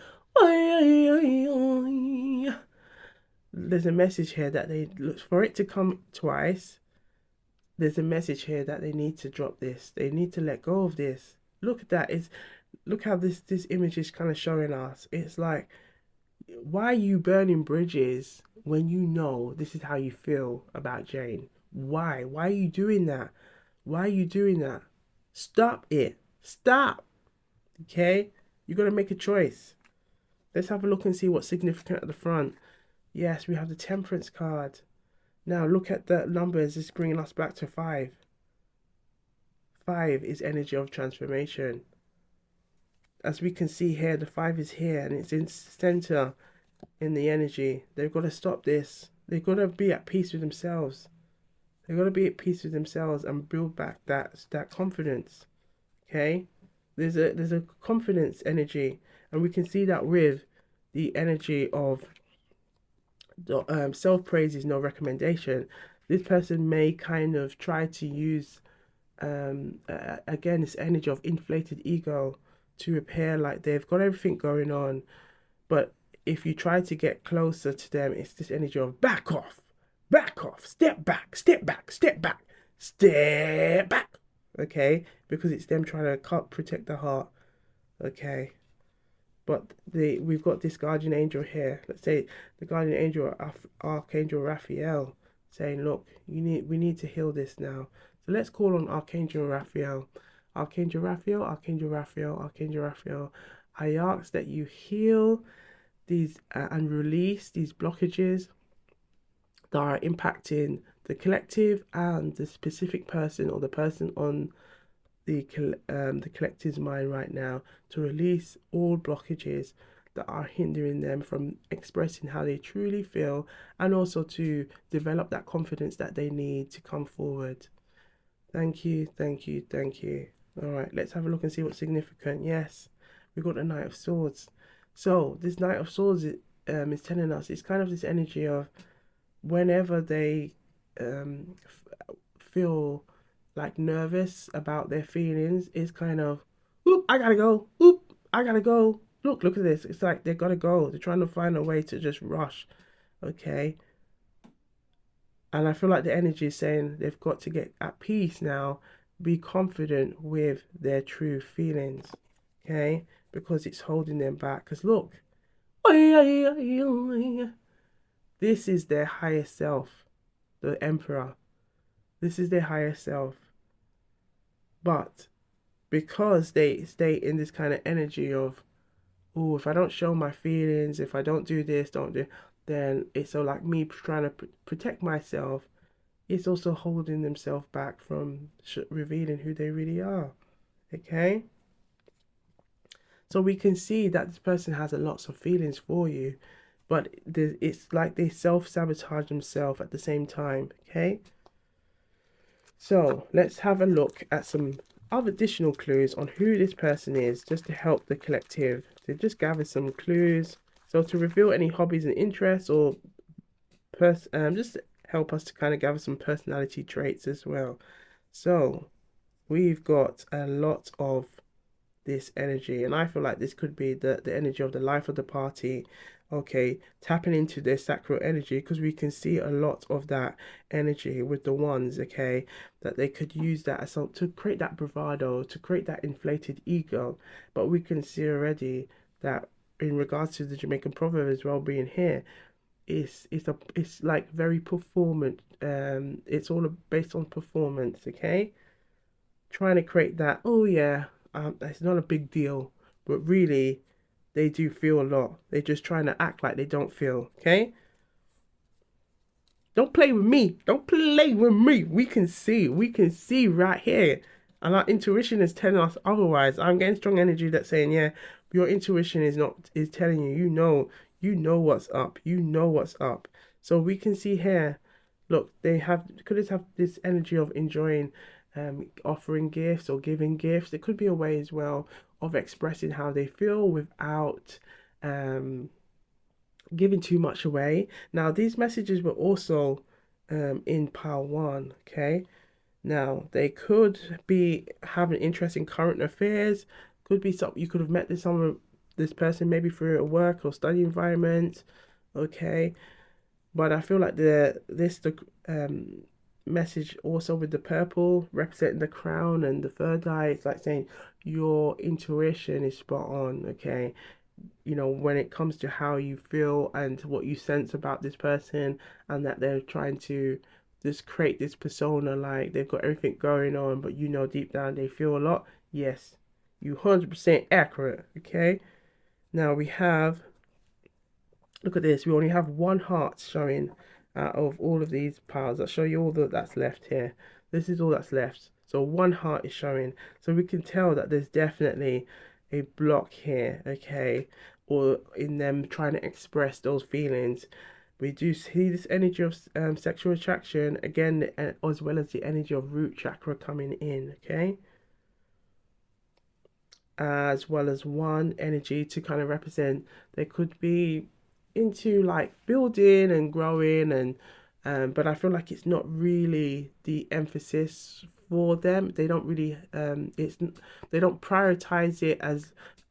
There's a message here that they look for it to come twice. There's a message here that they need to drop this. They need to let go of this. Look at that. Look how this image is kind of showing us. It's like, why are you burning bridges when you know this is how you feel about Jane? Why? Why are you doing that? Why are you doing that? Stop it. Stop. Okay? You got to make a choice. Let's have a look and see what's significant at the front. Yes, we have the Temperance card. Now look at the numbers. It's bringing us back to 5. 5 is energy of transformation. As we can see here, the 5 is here and it's in center in the energy. They've got to stop this. They've got to be at peace with themselves. They've got to be at peace with themselves and build back that confidence. Okay? There's a confidence energy, and we can see that with the energy of the self-praise is no recommendation. This person may kind of try to use again this energy of inflated ego to appear like they've got everything going on, but if you try to get closer to them, it's this energy of back off, step back, step back, step back, step back. Okay, because it's them trying to protect the heart. Okay, but we've got this guardian angel here. Let's say the guardian angel, Archangel Raphael, saying, look, we need to heal this now. So let's call on Archangel Raphael. Archangel Raphael, Archangel Raphael, Archangel Raphael. I ask that you heal these and release these blockages that are impacting the collective and the specific person or the person on the collective's mind right now, to release all blockages that are hindering them from expressing how they truly feel, and also to develop that confidence that they need to come forward. Thank you, thank you, thank you. All right, let's have a look and see what's significant. Yes, we've got the Knight of Swords. So this Knight of Swords is telling us it's kind of this energy of whenever they feel like nervous about their feelings, it's kind of, oop, I gotta go, oop, I gotta go. Look at this. It's like they gotta go. They're trying to find a way to just rush. Okay. And I feel like the energy is saying they've got to get at peace now, be confident with their true feelings. Okay? Because it's holding them back. Because look, this is their higher self, the Emperor. This is their higher self. But because they stay in this kind of energy of, oh, if I don't show my feelings, if I don't do this, don't do, then it's so like me trying to protect myself. It's also holding themselves back from revealing who they really are. Okay, so we can see that this person has a lots of feelings for you, but it's like they self-sabotage themselves at the same time. Okay, so let's have a look at some other additional clues on who this person is, just to help the collective to just gather some clues. So to reveal any hobbies and interests, or just help us to kind of gather some personality traits as well. So we've got a lot of this energy, and I feel like this could be the energy of the life of the party. Okay, tapping into their sacral energy, because we can see a lot of that energy with the ones. Okay, that they could use that as some, to create that bravado, to create that inflated ego. But we can see already that in regards to the Jamaican proverb as well being here, it's like very performant. It's all based on performance. Okay, trying to create that, oh yeah, it's not a big deal, but really they do feel a lot. They're just trying to act like they don't feel. Okay, don't play with me, don't play with me. We can see right here, and our intuition is telling us otherwise. I'm getting strong energy that's saying, yeah, your intuition is telling you, you know what's up, what's up. So we can see here, look, they could just have this energy of enjoying, offering gifts or giving gifts. It could be a way as well of expressing how they feel without um giving too much away. Now, these messages were also in pile one. Okay, now they could be having interest in current affairs. Could be something you could have met this person maybe through a work or study environment. Okay, but I feel like the message also with the purple representing the crown and the third eye, it's like saying your intuition is spot on. Okay, when it comes to how you feel and what you sense about this person, and that they're trying to just create this persona like they've got everything going on, but deep down they feel a lot. Yes, you 100% accurate. Okay, now we have, look at this, we only have one heart showing out of all of these piles. I'll show you all that's left here. This is all that's left. So one heart is showing. So we can tell that there's definitely a block here, okay, or in them trying to express those feelings. We do see this energy of sexual attraction again, as well as the energy of root chakra coming in, okay, as well as one energy to kind of represent they could be into like building and growing, and but I feel like it's not really the emphasis for them. They don't really they don't prioritize it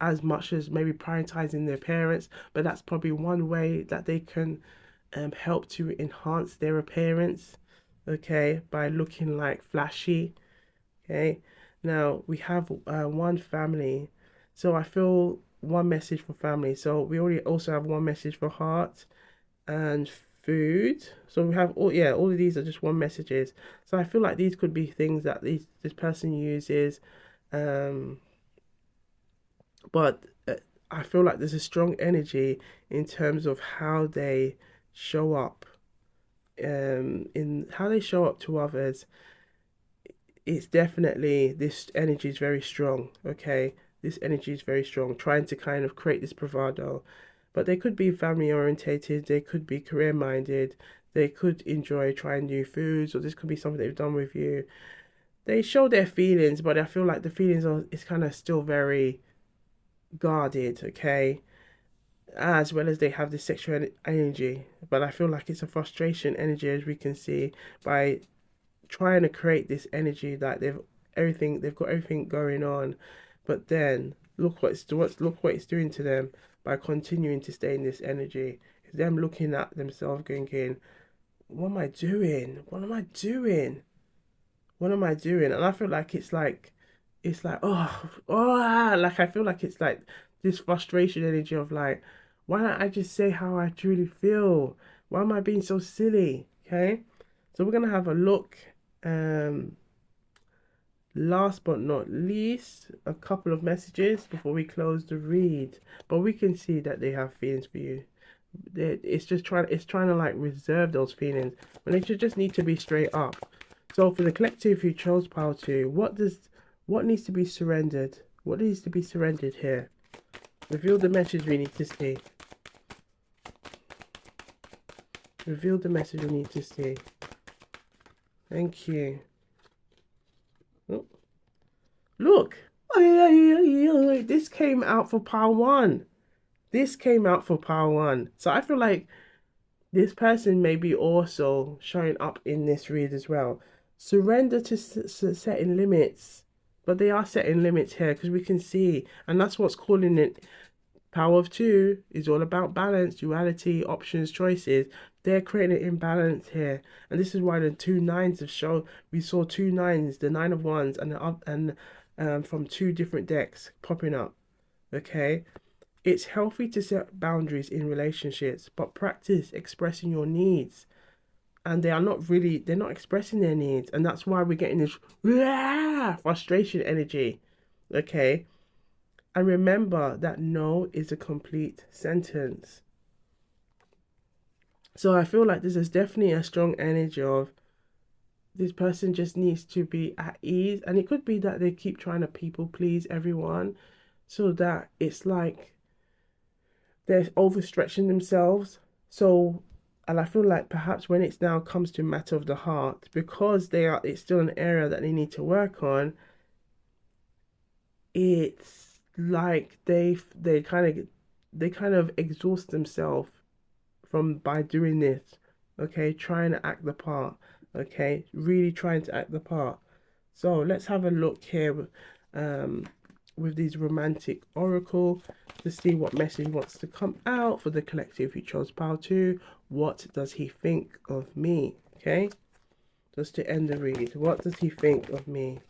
as much as maybe prioritizing their parents, but that's probably one way that they can help to enhance their appearance, okay, by looking like flashy. Okay, now we have one family, so I feel one message for family. So we already also have one message for heart and food. So we have all, yeah, all of these are just one messages. So I feel like these could be things that this person uses, um, but I feel like there's a strong energy in terms of how they show up, in how they show up to others. It's definitely, this energy is very strong. Okay, this energy is very strong, trying to kind of create this bravado. But they could be family orientated, they could be career minded, they could enjoy trying new foods, or this could be something they've done with you. They show their feelings, but I feel like the feelings are, it's kind of still very guarded. Okay, as well as they have this sexual energy, but I feel like it's a frustration energy, as we can see, by trying to create this energy that they've got everything going on, but then look what it's doing to them by continuing to stay in this energy. It's them looking at themselves thinking, what am I doing, and I feel like it's like like I feel like it's like this frustration energy of like, why don't I just say how I truly feel, why am I being so silly? Okay, so we're gonna have a look, um Last but not least, a couple of messages before we close the read. But we can see that they have feelings for you. It's trying to like reserve those feelings when they should just need to be straight up. So for the collective who chose pile two, what needs to be surrendered? What needs to be surrendered here? Reveal the message we need to see. Reveal the message we need to see. Thank you. Oh, look. This came out for pile one. This came out for pile one. So I feel like this person may be also showing up in this read as well. Surrender to setting limits. But they are setting limits here because we can see. And that's what's calling it. Power of two is all about balance, duality, options, choices. They're creating an imbalance here. And this is why the two nines have shown. We saw two nines, the nine of wands, and from two different decks popping up. Okay. It's healthy to set boundaries in relationships, but practice expressing your needs. And they're not expressing their needs. And that's why we're getting this frustration energy. Okay. And remember that no is a complete sentence. So I feel like this is definitely a strong energy of this person just needs to be at ease. And it could be that they keep trying to people please everyone so that it's like they're overstretching themselves. So, and I feel like perhaps when it's now comes to matter of the heart, because it's still an area that they need to work on, it's like they kind of exhaust themselves from by doing this. Okay, trying to act the part. Okay, really trying to act the part. So let's have a look here with these romantic oracle to see what message wants to come out for the collective who chose pile two. What does he think of me? Okay, just to end the read, what does he think of me?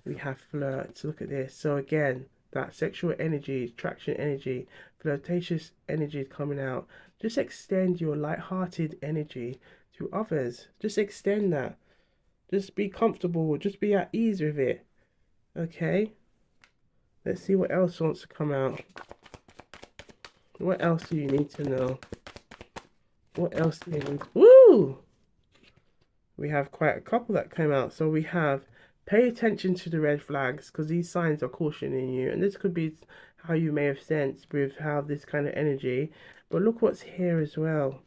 We have flirts. Look at this. So again, that sexual energy, attraction energy, flirtatious energy is coming out. Just extend your light-hearted energy to others. Just extend that. Just be comfortable. Just be at ease with it. Okay. Let's see what else wants to come out. What else do you need to know? What else do you need? Woo! We have quite a couple that came out. So we have pay attention to the red flags because these signs are cautioning you. And this could be how you may have sensed with how this kind of energy. But look what's here as well.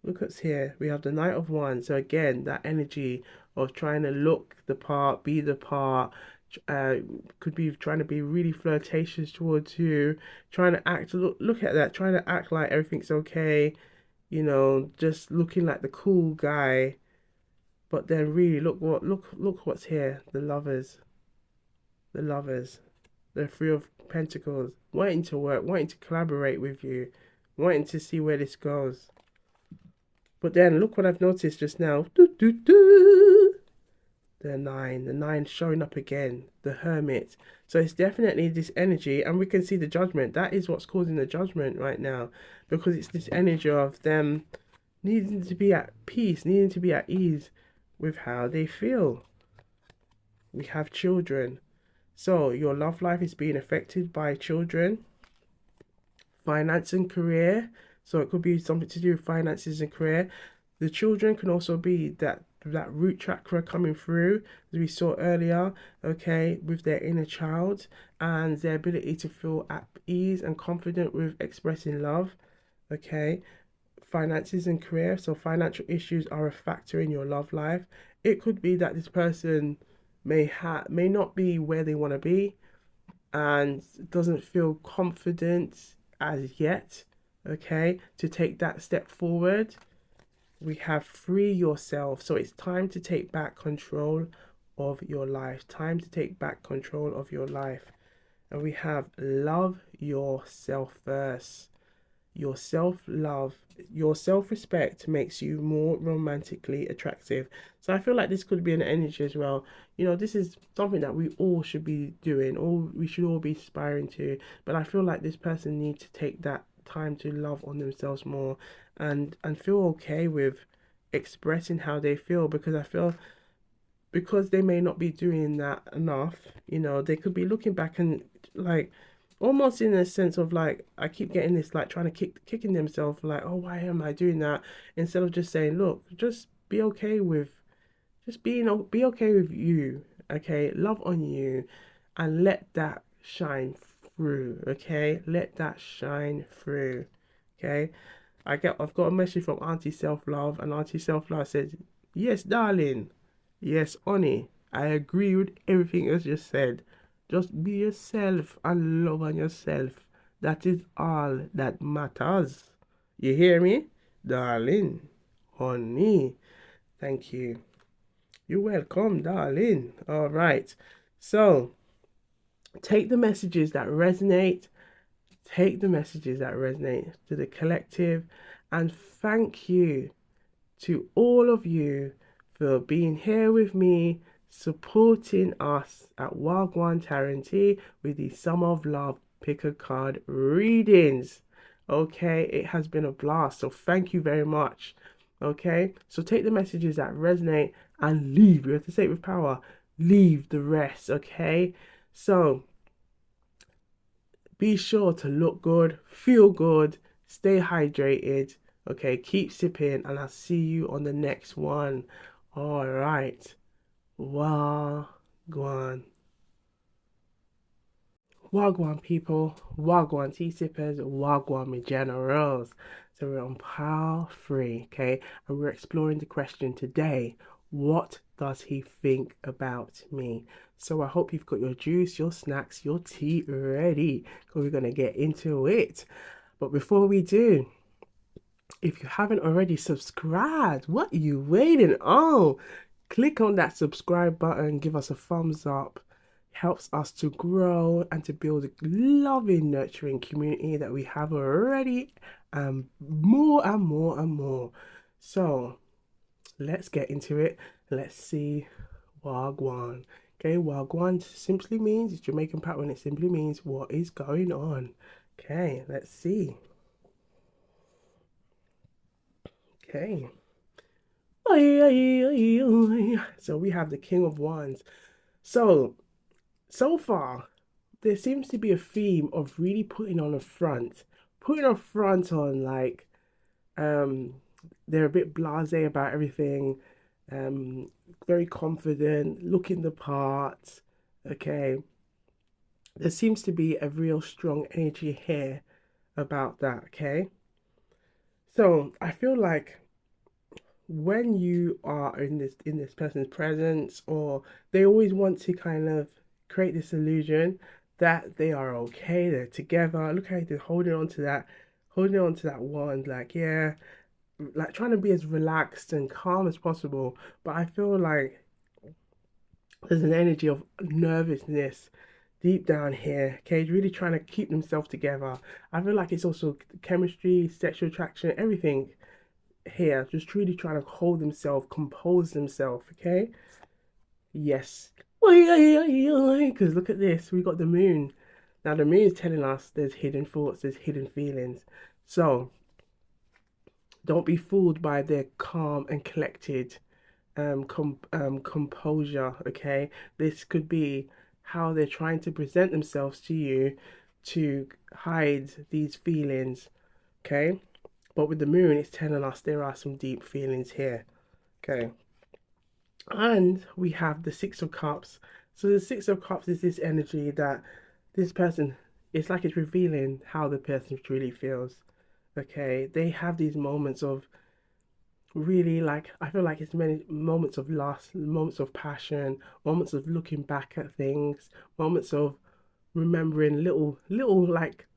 Look what's here. We have the Knight of Wands. So again, that energy of trying to look the part, be the part, could be trying to be really flirtatious towards you, trying to act, look at that, trying to act like everything's okay, you know, just looking like the cool guy. But then really look what's here. The lovers. The lovers. The Three of Pentacles. Wanting to work, wanting to collaborate with you, wanting to see where this goes. But then look what I've noticed just now. The nine showing up again. The Hermit. So it's definitely this energy, and we can see the Judgment. That is what's causing the Judgment right now, because it's this energy of them needing to be at peace, needing to be at ease with how they feel. We have children. So your love life is being affected by children. Finance and career. So it could be something to do with finances and career. The children can also be that root chakra coming through, as we saw earlier, okay, with their inner child and their ability to feel at ease and confident with expressing love, okay. Finances and career. So financial issues are a factor in your love life. It could be that this person may not be where they want to be and doesn't feel confident as yet, okay, to take that step forward. We have free yourself. So it's time to take back control of your life. Time to take back control of your life. And we have love yourself first. Your self-love, your self-respect makes you more romantically attractive. So I feel like this could be an energy as well. You know, this is something that we all should be doing, or we should all be aspiring to. But I feel like this person needs to take that time to love on themselves more and feel okay with expressing how they feel, because I feel because they may not be doing that enough, they could be looking back and like almost in a sense of like I keep getting this like trying to kicking themselves like, oh, why am I doing that? Instead of just saying, look, just be okay with be okay with you, okay? Love on you and let that shine through, okay? Let that shine through, okay? I've got a message from Auntie Self Love, and Auntie Self Love says, "Yes, darling. Yes, honey. I agree with everything else you said. Just be yourself and love on yourself. That is all that matters. You hear me? Darling. Honey. Thank you. You're welcome, darling. All right. So take the messages that resonate, take the messages that resonate to the collective, and thank you to all of you for being here with me, supporting us at Gwan Tarenti with the Summer of Love Pickacard readings. Okay, it has been a blast, so thank you very much. Okay, so take the messages that resonate and leave. You have to say it with power. Leave the rest. Okay, so be sure to look good, feel good, stay hydrated. Okay, keep sipping, and I'll see you on the next one. All right. Wagwan. Wagwan people, Wagwan tea sippers, Wagwan me generals. So we're on pile 3, okay? And we're exploring the question today, what does he think about me? So I hope you've got your juice, your snacks, your tea ready, because we're going to get into it. But before we do, if you haven't already subscribed, what are you waiting on? Click on that subscribe button, give us a thumbs up. Helps us to grow and to build a loving, nurturing community that we have already, and more and more and more. So let's get into it. Let's see Wagwan. Okay, Wagwan simply means, it's Jamaican Patois, and it simply means what is going on. Okay, let's see. Okay. So we have the King of Wands. So far, there seems to be a theme of really putting a front on like they're a bit blasé about everything, um, very confident, looking the part. Okay, there seems to be a real strong energy here about that. Okay, so I feel like when you are in this person's presence, or they always want to kind of create this illusion that they are okay, they're together. Look how they're holding on to that wand, like, yeah, like trying to be as relaxed and calm as possible. But I feel like there's an energy of nervousness deep down here. Okay, he's really trying to keep themselves together. I feel like it's also chemistry, sexual attraction, everything here, just really trying to hold himself, compose himself, okay? Yes. Because look at this, we got the moon. Now the moon is telling us there's hidden thoughts, there's hidden feelings. So don't be fooled by their calm and collected composure, okay? This could be how they're trying to present themselves to you to hide these feelings, okay? But with the moon, it's telling us there are some deep feelings here. Okay. And we have the Six of Cups. So the Six of Cups is this energy that this person, it's like it's revealing how the person truly feels. Okay. They have these moments of really, like, I feel like it's many moments of lust, moments of passion, moments of looking back at things, moments of remembering little like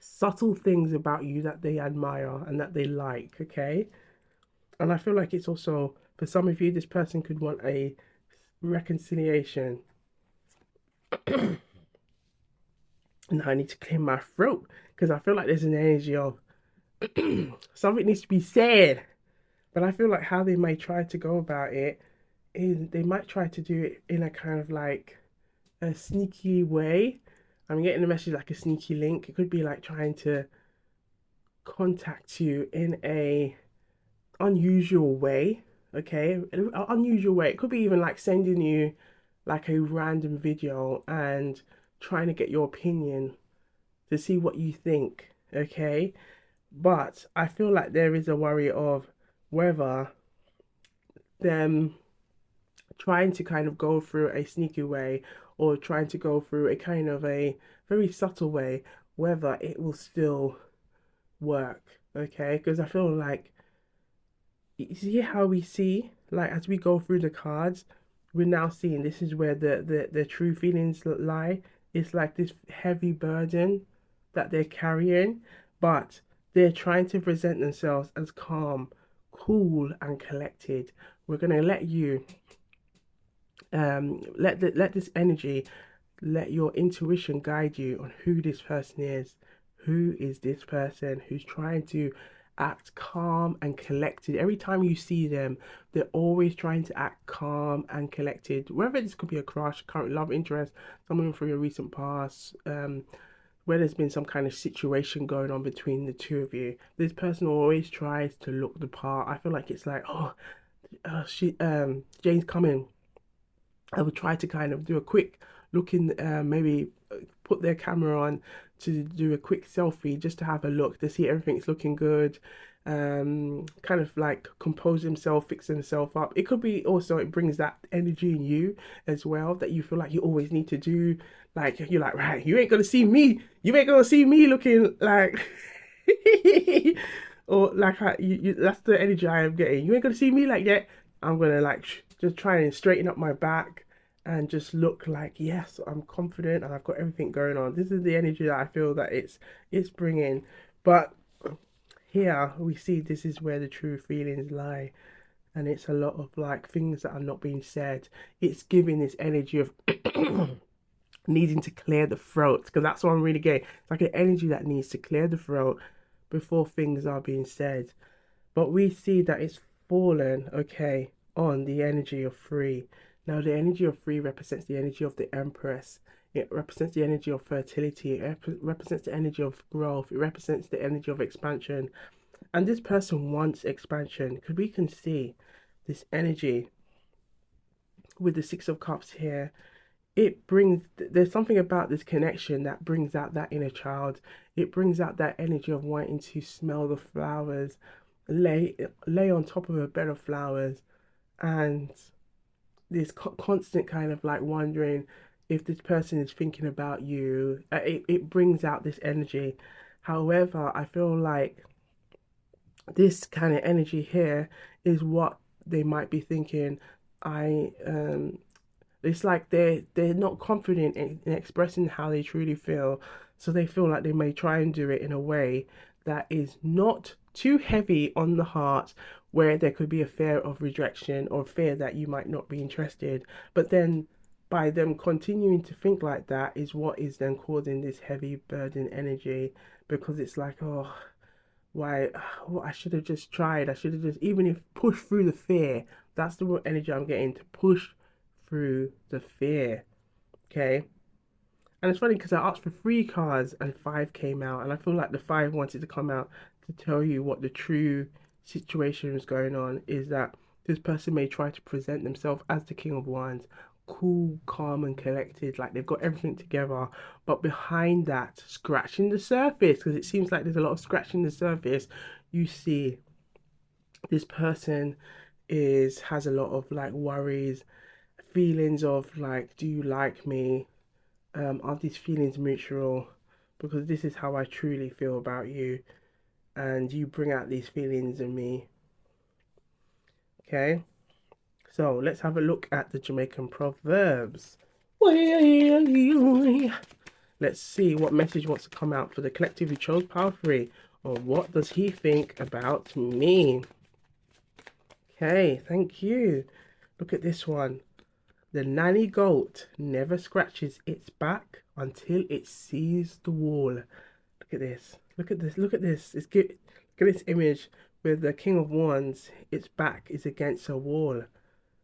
subtle things about you that they admire and that they like, okay? And I feel like it's also, for some of you, this person could want a reconciliation. Now I need to clear my throat because I feel like there's an energy of something needs to be said. But I feel like how they might try to go about it is they might try to do it in a kind of like a sneaky way. I'm getting the message like a sneaky link. It could be like trying to contact you in a unusual way, okay, in an unusual way. It could be even like sending you like a random video and trying to get your opinion to see what you think, okay? But I feel like there is a worry of whether them trying to kind of go through a sneaky way or trying to go through a kind of a very subtle way, whether it will still work, okay? Because I feel like you see how we see, like as we go through the cards, we're now seeing this is where the true feelings lie. It's like this heavy burden that they're carrying, but they're trying to present themselves as calm, cool, and collected. We're gonna let you let this energy, let your intuition guide you on who this person is. Who is this person who's trying to act calm and collected? Every time you see them, they're always trying to act calm and collected. Whether this could be a crush, current love interest, someone from your recent past, where there's been some kind of situation going on between the two of you. This person always tries to look the part. I feel like it's like, oh, Jane's coming. I would try to kind of do a quick look in, maybe put their camera on to do a quick selfie just to have a look to see everything's looking good. Kind of like compose himself, fix himself up. It could be also it brings that energy in you as well that you feel like you always need to do. Like you're like, right, you ain't gonna see me. You ain't gonna see me looking like or like that's the energy I am getting. You ain't gonna see me like that. I'm gonna like just try and straighten up my back and just look like yes, I'm confident and I've got everything going on. This is the energy that I feel that it's bringing. But here we see this is where the true feelings lie, and it's a lot of like things that are not being said. It's giving this energy of needing to clear the throat because that's what I'm really getting. It's like an energy that needs to clear the throat before things are being said. But we see that it's fallen, okay, on the energy of three. Now, the energy of three represents the energy of the Empress. It represents the energy of fertility. It represents the energy of growth. It represents the energy of expansion. And this person wants expansion because we can see this energy with the Six of Cups here. It brings, there's something about this connection that brings out that inner child. It brings out that energy of wanting to smell the flowers, lay on top of a bed of flowers, and this constant kind of like wondering if this person is thinking about you. It brings out this energy. However, I feel like this kind of energy here is what they might be thinking. I It's like they're not confident in expressing how they truly feel, so they feel like they may try and do it in a way that is not too heavy on the heart, where there could be a fear of rejection or fear that you might not be interested. But then by them continuing to think like that is what is then causing this heavy burden energy, because it's like, oh, why, well, I should have just tried. I should have just, even if push through the fear. That's the energy I'm getting, to push through the fear. Okay. And it's funny because I asked for three cards and five came out, and I feel like the five wanted to come out to tell you what the true situation is going on, is that this person may try to present themselves as the King of Wands, cool, calm, and collected, like they've got everything together, but behind that, scratching the surface, because it seems like there's a lot of scratching the surface, you see this person has a lot of like worries, feelings of like, do you like me? Are these feelings mutual? Because this is how I truly feel about you, and you bring out these feelings in me. Okay, so let's have a look at the Jamaican proverbs. Let's see what message wants to come out for the collective who chose power three, or what does he think about me? Okay, thank you. Look at this one. The nanny goat never scratches its back until it sees the wall. Look at this. Look at this. Look at this. It's good. Look at this image with the King of Wands. Its back is against a wall.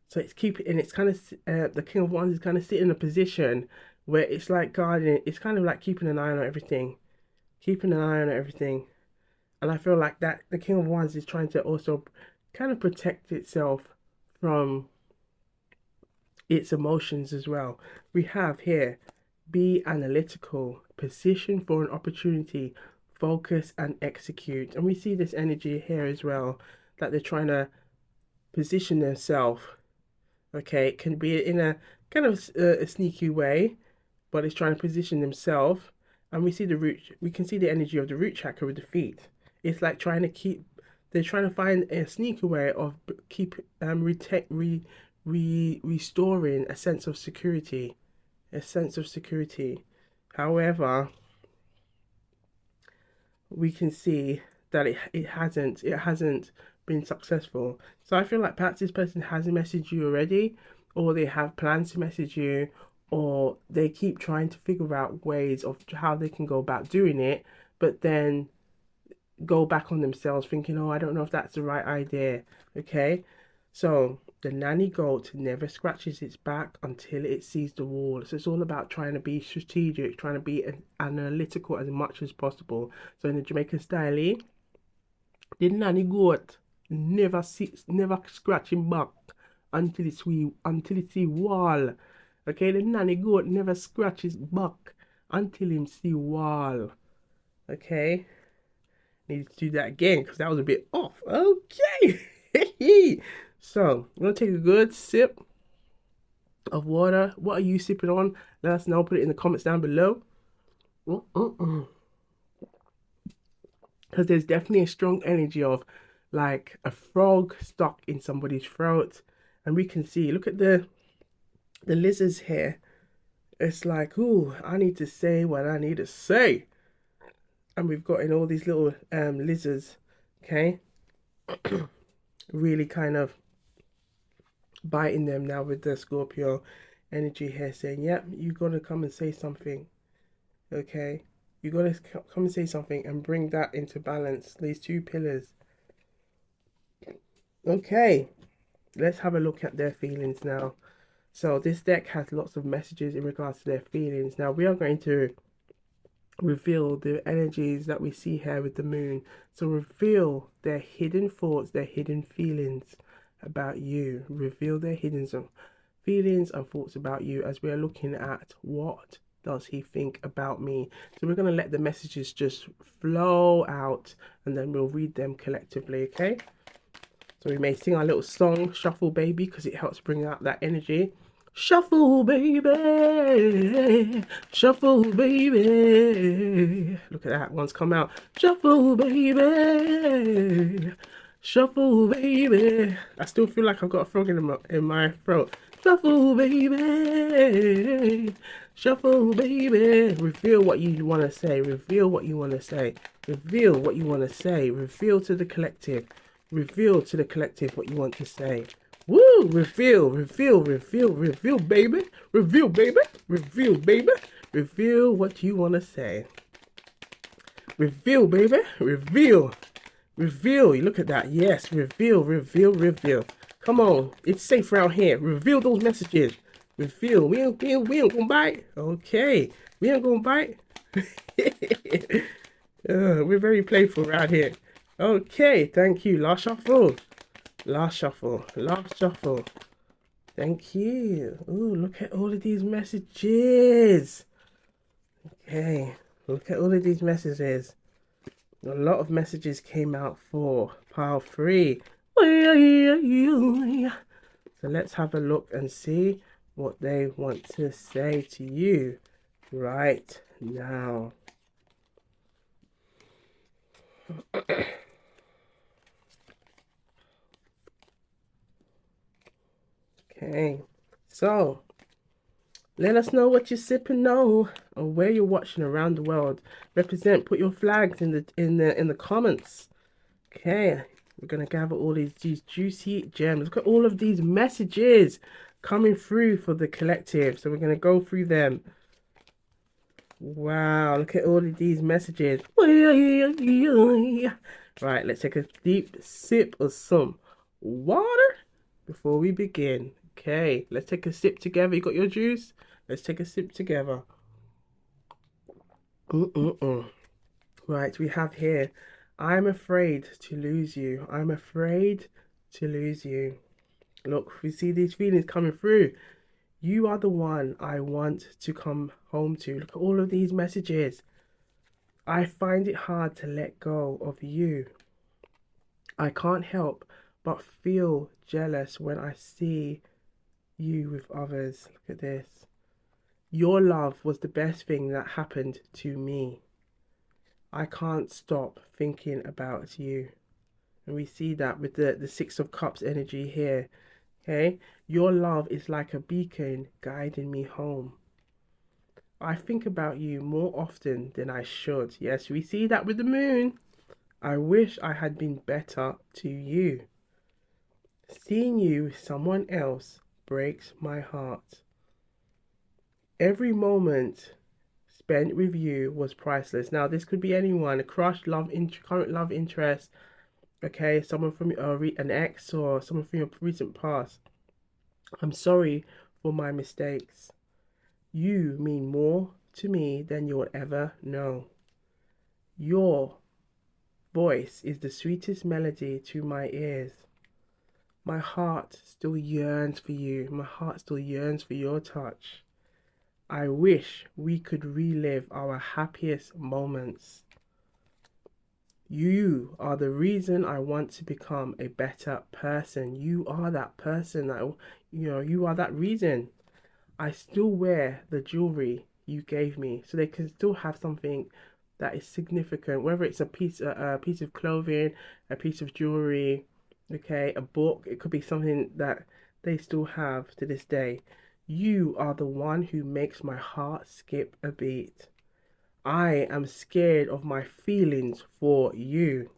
So it's keeping, and it's kind of, the King of Wands is kind of sitting in a position where it's like guarding, it's kind of like keeping an eye on everything. Keeping an eye on everything. And I feel like that the King of Wands is trying to also kind of protect itself from its emotions as well. We have here, be analytical, position for an opportunity, focus and execute. And we see this energy here as well, that they're trying to position themselves. Okay, it can be in a kind of a sneaky way, but it's trying to position themselves. And we see the root, we can see the energy of the root chakra with the feet. It's like trying to keep, they're trying to find a sneaky way of keep restoring a sense of security, a sense of security. However, we can see that it hasn't been successful. So I feel like perhaps this person has messaged you already, or they have plans to message you, or they keep trying to figure out ways of how they can go about doing it, but then go back on themselves thinking, oh, I don't know if that's the right idea. Okay, so the nanny goat never scratches its back until it sees the wall. So it's all about trying to be strategic, trying to be analytical as much as possible. So in the Jamaican style, the nanny goat never scratch him back until it see wall. Okay, the nanny goat never scratches back until him see wall. Okay, need to do that again because that was a bit off. Okay. So I'm gonna take a good sip of water. What are you sipping on? Let us know. Put it in the comments down below. Because there's definitely a strong energy of like a frog stuck in somebody's throat, and we can see. Look at the lizards here. It's like, ooh, I need to say what I need to say, and we've got in all these little lizards. Okay, really kind of biting them now with the Scorpio energy here, saying, yep, you gotta come and say something. Okay, you gotta come and say something and bring that into balance, these two pillars. Okay, let's have a look at their feelings now. So this deck has lots of messages in regards to their feelings. Now we are going to reveal the energies that we see here with the moon. So reveal their hidden thoughts, their hidden feelings about you. Reveal their hidden feelings and thoughts about you, as we are looking at what does he think about me. So we're going to let the messages just flow out, and then we'll read them collectively. Okay, so we may sing our little song, Shuffle Baby, because it helps bring out that energy. Shuffle baby, shuffle baby. Look at that, one's come out. Shuffle baby, shuffle baby. I still feel like I've got a frog in my throat. Shuffle baby, shuffle baby. Reveal what you want to say. Reveal what you want to say. Reveal what you want to say. Reveal to the collective. Reveal to the collective what you want to say. Woo! Reveal, reveal, reveal, reveal, baby. Reveal, baby. Reveal, baby. Reveal what you want to say. Reveal, baby. Reveal. Reveal. You look at that. Yes. Reveal, reveal, reveal. Come on. It's safe around here. Reveal those messages. Reveal. We ain't gonna bite. Okay. We ain't gonna bite. We're very playful around here. Okay. Thank you. Last shuffle. Last shuffle. Last shuffle. Thank you. Ooh, look at all of these messages. Okay. Look at all of these messages. A lot of messages came out for pile 3. So let's have a look and see what they want to say to you right now. Okay, so let us know what you're sipping on or where you're watching around the world. Represent. Put your flags in the comments. Okay, we're gonna gather all these juicy gems. Look at all of these messages coming through for the collective. So we're gonna go through them. Wow, look at all of these messages. Right, let's take a deep sip of some water before we begin. Okay, let's take a sip together. You got your juice? Let's take a sip together. Right, we have here, I'm afraid to lose you. I'm afraid to lose you. Look, we see these feelings coming through. You are the one I want to come home to. Look at all of these messages. I find it hard to let go of you. I can't help but feel jealous when I see you with others. Look at this. Your love was the best thing that happened to me. I can't stop thinking about you. And we see that with the Six of Cups energy here. Okay? Your love is like a beacon guiding me home. I think about you more often than I should. Yes, we see that with the moon. I wish I had been better to you. Seeing you with someone else breaks my heart. Every moment spent with you was priceless. Now, this could be anyone, a crush, current love interest, okay, someone from an ex or someone from your recent past. I'm sorry for my mistakes. You mean more to me than you'll ever know. Your voice is the sweetest melody to my ears. My heart still yearns for you. My heart still yearns for your touch. I wish we could relive our happiest moments. You are the reason I want to become a better person. You are that person that, you are that reason. I still wear the jewelry you gave me, so they can still have something that is significant, whether it's a piece of clothing, a piece of jewelry, okay, a book. It could be something that they still have to this day. You are the one who makes my heart skip a beat. I am scared of my feelings for you.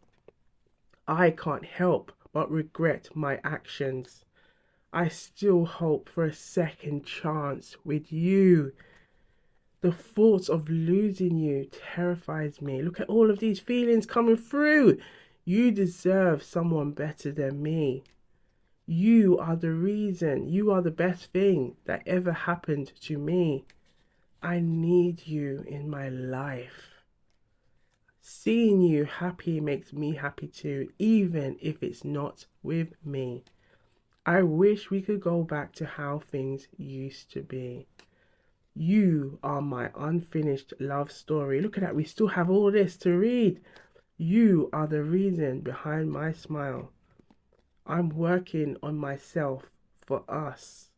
I can't help but regret my actions. I still hope for a second chance with you. The thought of losing you terrifies me. Look at all of these feelings coming through. You deserve someone better than me. You are the reason. You are the best thing that ever happened to me. I need you in my life. Seeing you happy makes me happy too, even if it's not with me. I wish we could go back to how things used to be. You are my unfinished love story. Look at that. We still have all this to read. You are the reason behind my smile. I'm working on myself for us.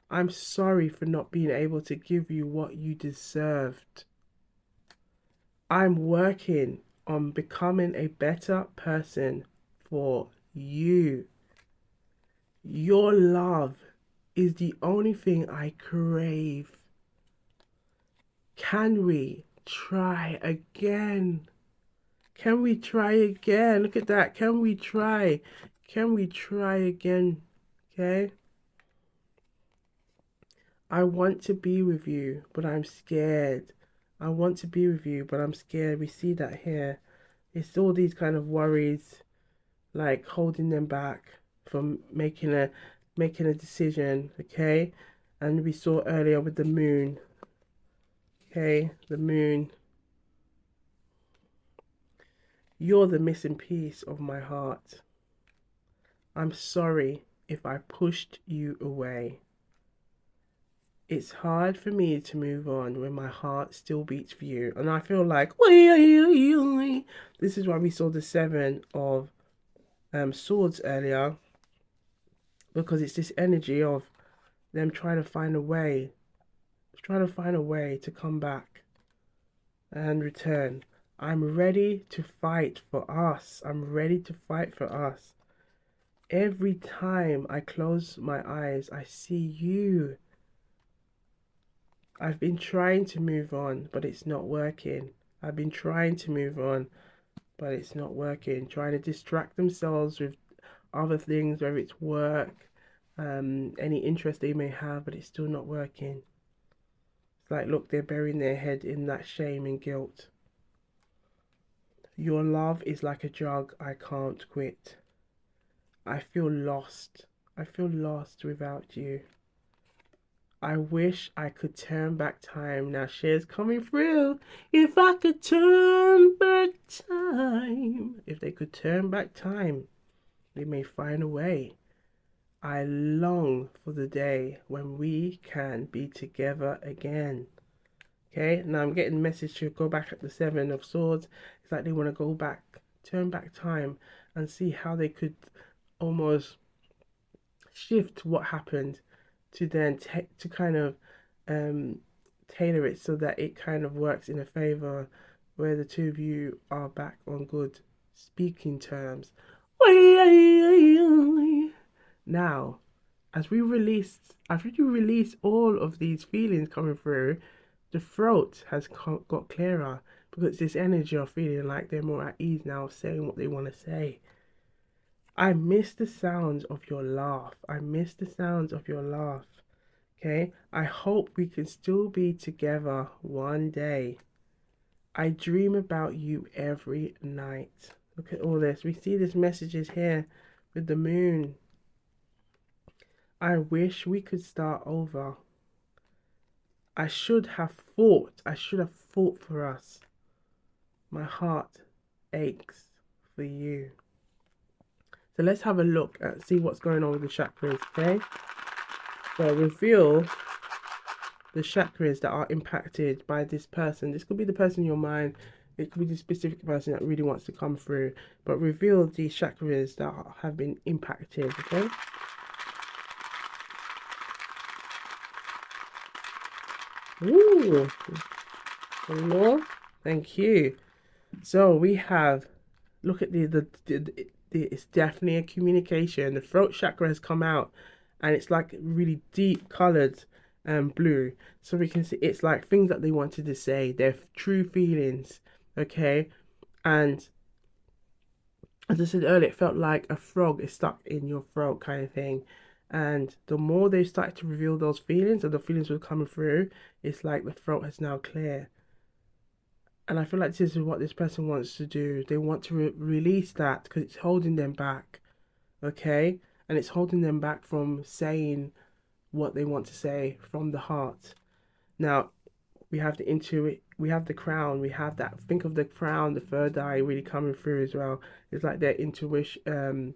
I'm sorry for not being able to give you what you deserved. I'm working on becoming a better person for you. Your love is the only thing I crave. Can we try again? Can we try again? Look at that. Can we try? Can we try again? Okay? I want to be with you, but I'm scared. I want to be with you, but I'm scared. We see that here. It's all these kind of worries, like holding them back from making a decision, okay? And we saw earlier with the moon. Okay, the moon. You're the missing piece of my heart. I'm sorry if I pushed you away. It's hard for me to move on when my heart still beats for you. And I feel like, this is why we saw the Seven of Swords earlier. Because it's this energy of them trying to find a way. Trying to find a way to come back and return. I'm ready to fight for us. I'm ready to fight for us. Every time I close my eyes, I see you. I've been trying to move on, but it's not working. I've been trying to move on, but it's not working. Trying to distract themselves with other things, whether it's work, any interest they may have, but it's still not working. It's like, look, they're burying their head in that shame and guilt. Your love is like a drug I can't quit. I feel lost. I feel lost without you. I wish I could turn back time. Now share's coming through. If I could turn back time. If they could turn back time, they may find a way. I long for the day when we can be together again. Okay, now I'm getting the message to go back at the Seven of Swords. It's like they want to go back, turn back time, and see how they could almost shift what happened to then to kind of um, tailor it so that it kind of works in a favor where the two of you are back on good speaking terms. Now, after you release all of these feelings coming through, the throat has got clearer because this energy of feeling like they're more at ease now, saying what they want to say. I miss the sounds of your laugh. I miss the sounds of your laugh. Okay? I hope we can still be together one day. I dream about you every night. Look at all this. We see these messages here with the moon. I wish we could start over. I should have fought. I should have fought for us. My heart aches for you. So let's have a look and see what's going on with the chakras, okay? So reveal the chakras that are impacted by this person. This could be the person in your mind. It could be the specific person that really wants to come through. But reveal the chakras that have been impacted, okay? Ooh, one more. Thank you. So we have, look at the it's definitely a communication. The throat chakra has come out and it's like really deep colored blue. So we can see it's like things that they wanted to say, their true feelings, okay? And as I said earlier, it felt like a frog is stuck in your throat kind of thing. And the more they started to reveal those feelings, and the feelings were coming through, it's like the throat is now clear. And I feel like this is what this person wants to do. They want to release that because it's holding them back, okay? And it's holding them back from saying what they want to say from the heart. Now, we have the intuit, we have the crown, we have that. Think of the crown, the third eye really coming through as well. It's like their intuition.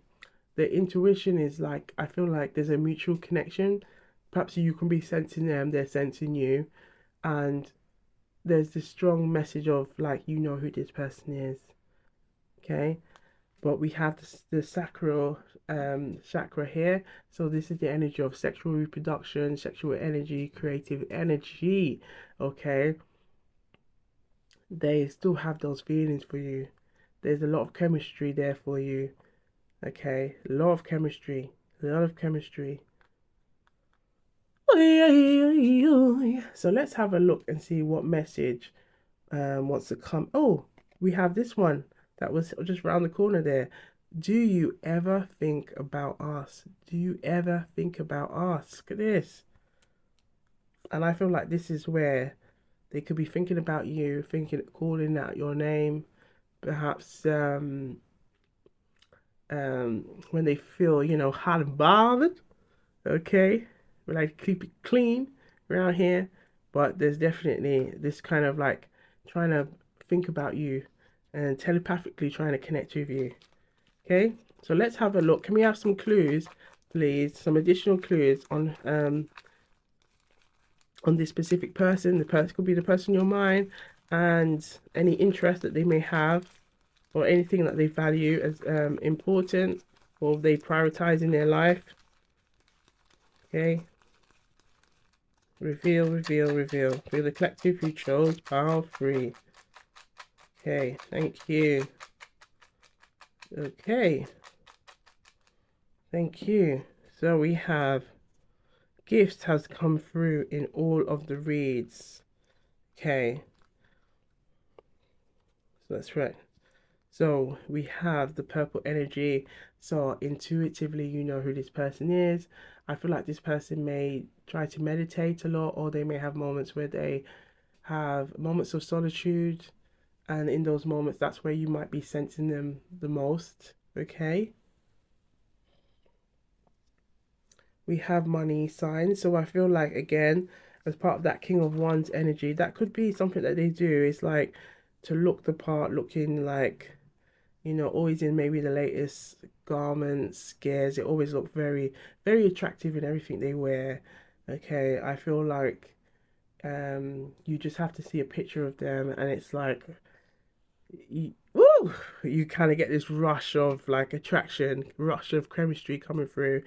Their intuition is like, I feel like there's a mutual connection. Perhaps you can be sensing them, they're sensing you, and there's this strong message of like, you know who this person is, okay? But we have the sacral chakra here. So this is the energy of sexual reproduction, sexual energy, creative energy, okay? They still have those feelings for you. There's a lot of chemistry there for you, okay? A lot of chemistry, a lot of chemistry. So let's have a look and see what message wants to come. Oh, we have this one that was just around the corner there. Do you ever think about us? Do you ever think about us? Look at this. And I feel like this is where they could be thinking about you, thinking, calling out your name, perhaps when they feel, you know, hot and bothered. Okay, we like to keep it clean around here, but there's definitely this kind of like trying to think about you and telepathically trying to connect with you. Okay, so let's have a look. Can we have some clues, please? Some additional clues on this specific person. The person could be the person in your mind, and any interest that they may have, or anything that they value as important, or they prioritize in their life. Okay. Reveal, reveal, reveal. For the collective who chose pile 3. Okay, thank you. Okay. Thank you. So we have gifts has come through in all of the reads. Okay. So that's right. So we have the purple energy. So intuitively, you know who this person is. I feel like this person may try to meditate a lot, or they may have moments where they have moments of solitude. And in those moments, that's where you might be sensing them the most. Okay. We have money signs. So I feel like, again, as part of that King of Wands energy, that could be something that they do. It's like to look the part, looking like you know, always in maybe the latest garments, gears. They always look very, very attractive in everything they wear. Okay, I feel like you just have to see a picture of them, and it's like woo, you kind of get this rush of like attraction, rush of chemistry coming through.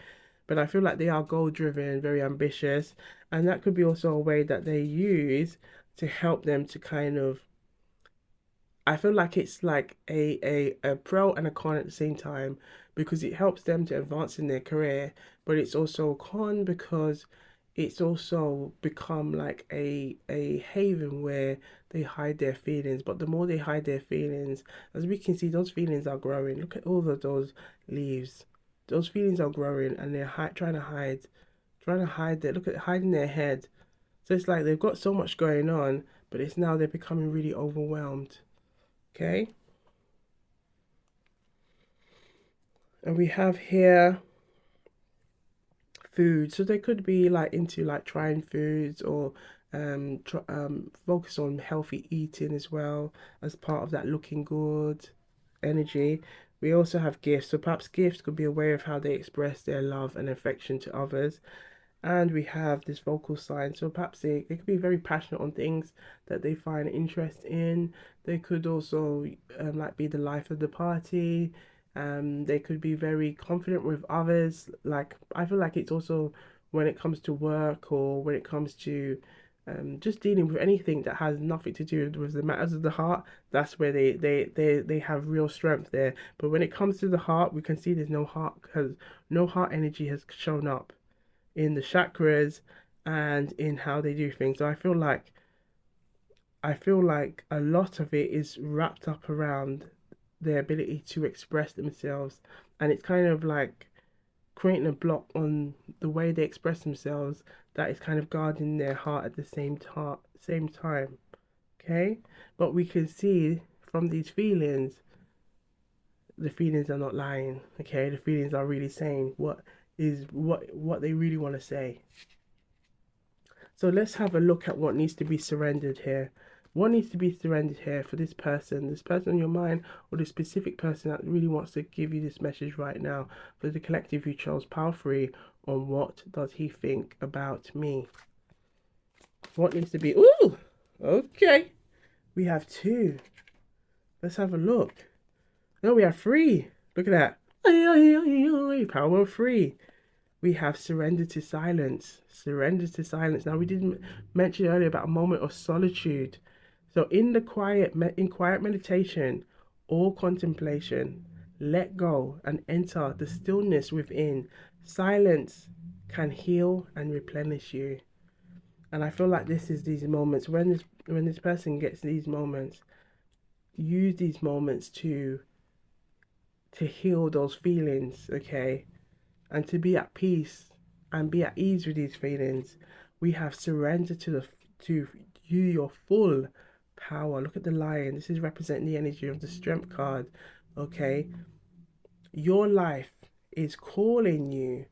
But I feel like they are goal driven, very ambitious, and that could be also a way that they use to help them to kind of, I feel like it's like a pro and a con at the same time, because it helps them to advance in their career, but it's also a con because it's also become like a haven where they hide their feelings. But the more they hide their feelings, as we can see, those feelings are growing. Look at all of those leaves. Those feelings are growing, and they're trying to hide that. Look at hiding their head. So it's like they've got so much going on, but it's now they're becoming really overwhelmed. Okay, and we have here food. So they could be like into like trying foods, or focus on healthy eating as well as part of that looking good energy. We also have gifts. So perhaps gifts could be a way of how they express their love and affection to others. And we have this vocal sign. So perhaps they could be very passionate on things that they find interest in. They could also like be the life of the party. They could be very confident with others. Like I feel like it's also when it comes to work, or when it comes to just dealing with anything that has nothing to do with the matters of the heart. That's where they have real strength there. But when it comes to the heart, we can see there's no heart, because no heart energy has shown up in the chakras and in how they do things. So I feel like a lot of it is wrapped up around their ability to express themselves, and it's kind of like creating a block on the way they express themselves that is kind of guarding their heart at the same time. Okay, but we can see from these feelings, the feelings are not lying. Okay, the feelings are really saying what they really want to say. So let's have a look at what needs to be surrendered here. What needs to be surrendered here for this person on your mind, or the specific person that really wants to give you this message right now. For the collective who chose power free, on what does he think about me? What needs to be, ooh, okay. We have two. Let's have a look. No, we have three. Look at that. Power of three. We have surrender to silence. Surrender to silence. Now we did mention earlier about a moment of solitude. So in quiet meditation or contemplation, let go and enter the stillness within. Silence can heal and replenish you. And I feel like this is these moments when this person gets these moments, use these moments to heal those feelings, okay? And to be at peace and be at ease with these feelings. We have surrender to you your full power. Look at the lion. This is representing the energy of the strength card. Okay, your life is calling you.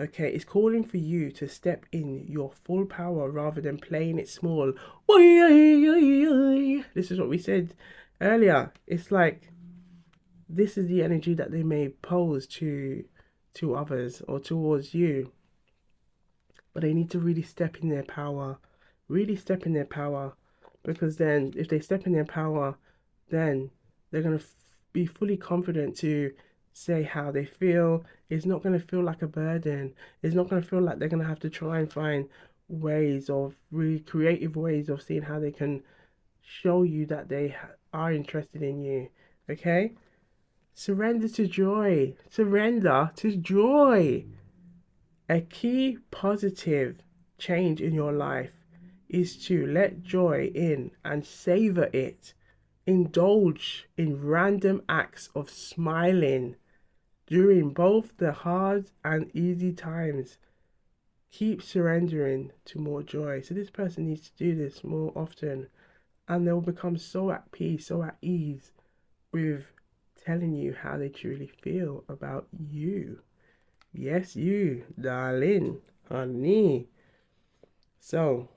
Okay, it's calling for you to step in your full power rather than playing it small. This is what we said earlier. It's like this is the energy that they may pose to others or towards you, but they need to really step in their power, really step in their power, because then if they step in their power, then they're going to be fully confident to say how they feel. It's not going to feel like a burden. It's not going to feel like they're going to have to try and find ways of really creative ways of seeing how they can show you that they are interested in you. Okay, surrender to joy. Surrender to joy. A key positive change in your life is to let joy in and savor it. Indulge in random acts of smiling during both the hard and easy times. Keep surrendering to more joy. So this person needs to do this more often, and they'll become so at peace, so at ease with telling you how they truly feel about you. Yes, you, darling, honey. So,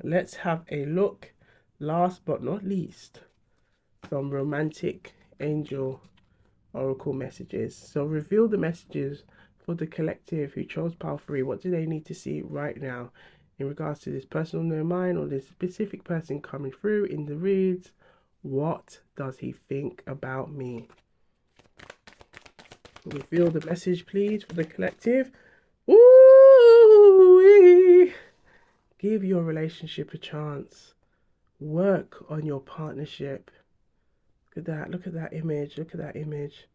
let's have a look, last but not least, from Romantic Angel oracle messages. So reveal the messages for the collective who chose pile 3. What do they need to see right now in regards to this person on their mind or this specific person coming through in the reads? What does he think about me? Reveal the message, please, for the collective. Ooh, give your relationship a chance. Work on your partnership. Look at that. Look at that image. Look at that image.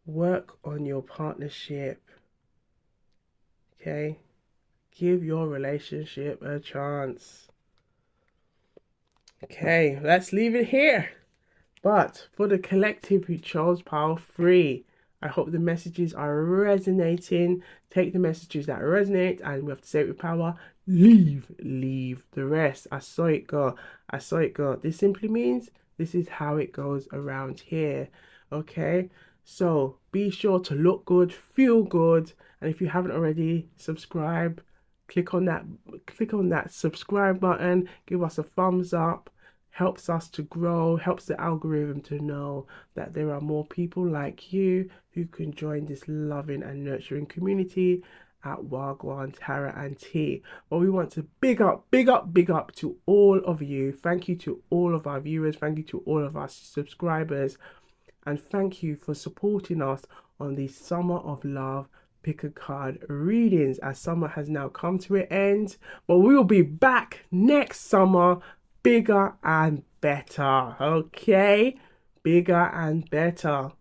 Work on your partnership. Okay? Give your relationship a chance. Okay, let's leave it here. But for the collective who chose pile 3, I hope the messages are resonating. Take the messages that resonate, and we have to say it with power. Leave the rest. I saw it go. I saw it go. This simply means this is how it goes around here. Okay? So be sure to look good, feel good, and if you haven't already, subscribe. Click on that subscribe button. Give us a thumbs up. Helps us to grow, helps the algorithm to know that there are more people like you who can join this loving and nurturing community at Gwan, Tarot and Tea. But we want to big up to all of you. Thank you to all of our viewers. Thank you to all of our subscribers. And thank you for supporting us on the Summer of Love Pickacard readings, as summer has now come to an end. But we will be back next summer, bigger and better. Okay, bigger and better.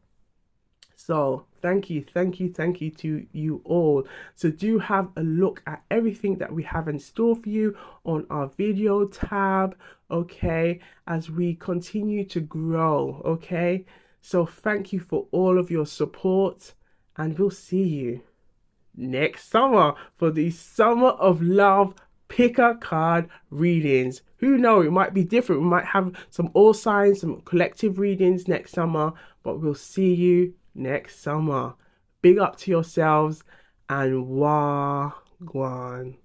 So thank you to you all. So do have a look at everything that we have in store for you on our video tab, okay, as we continue to grow. Okay, so thank you for all of your support, and we'll see you next summer for the Summer of Love Pickacard readings. Who knows, it might be different. We might have some all signs, some collective readings next summer, but we'll see you next summer. Big up to yourselves, and Gwan.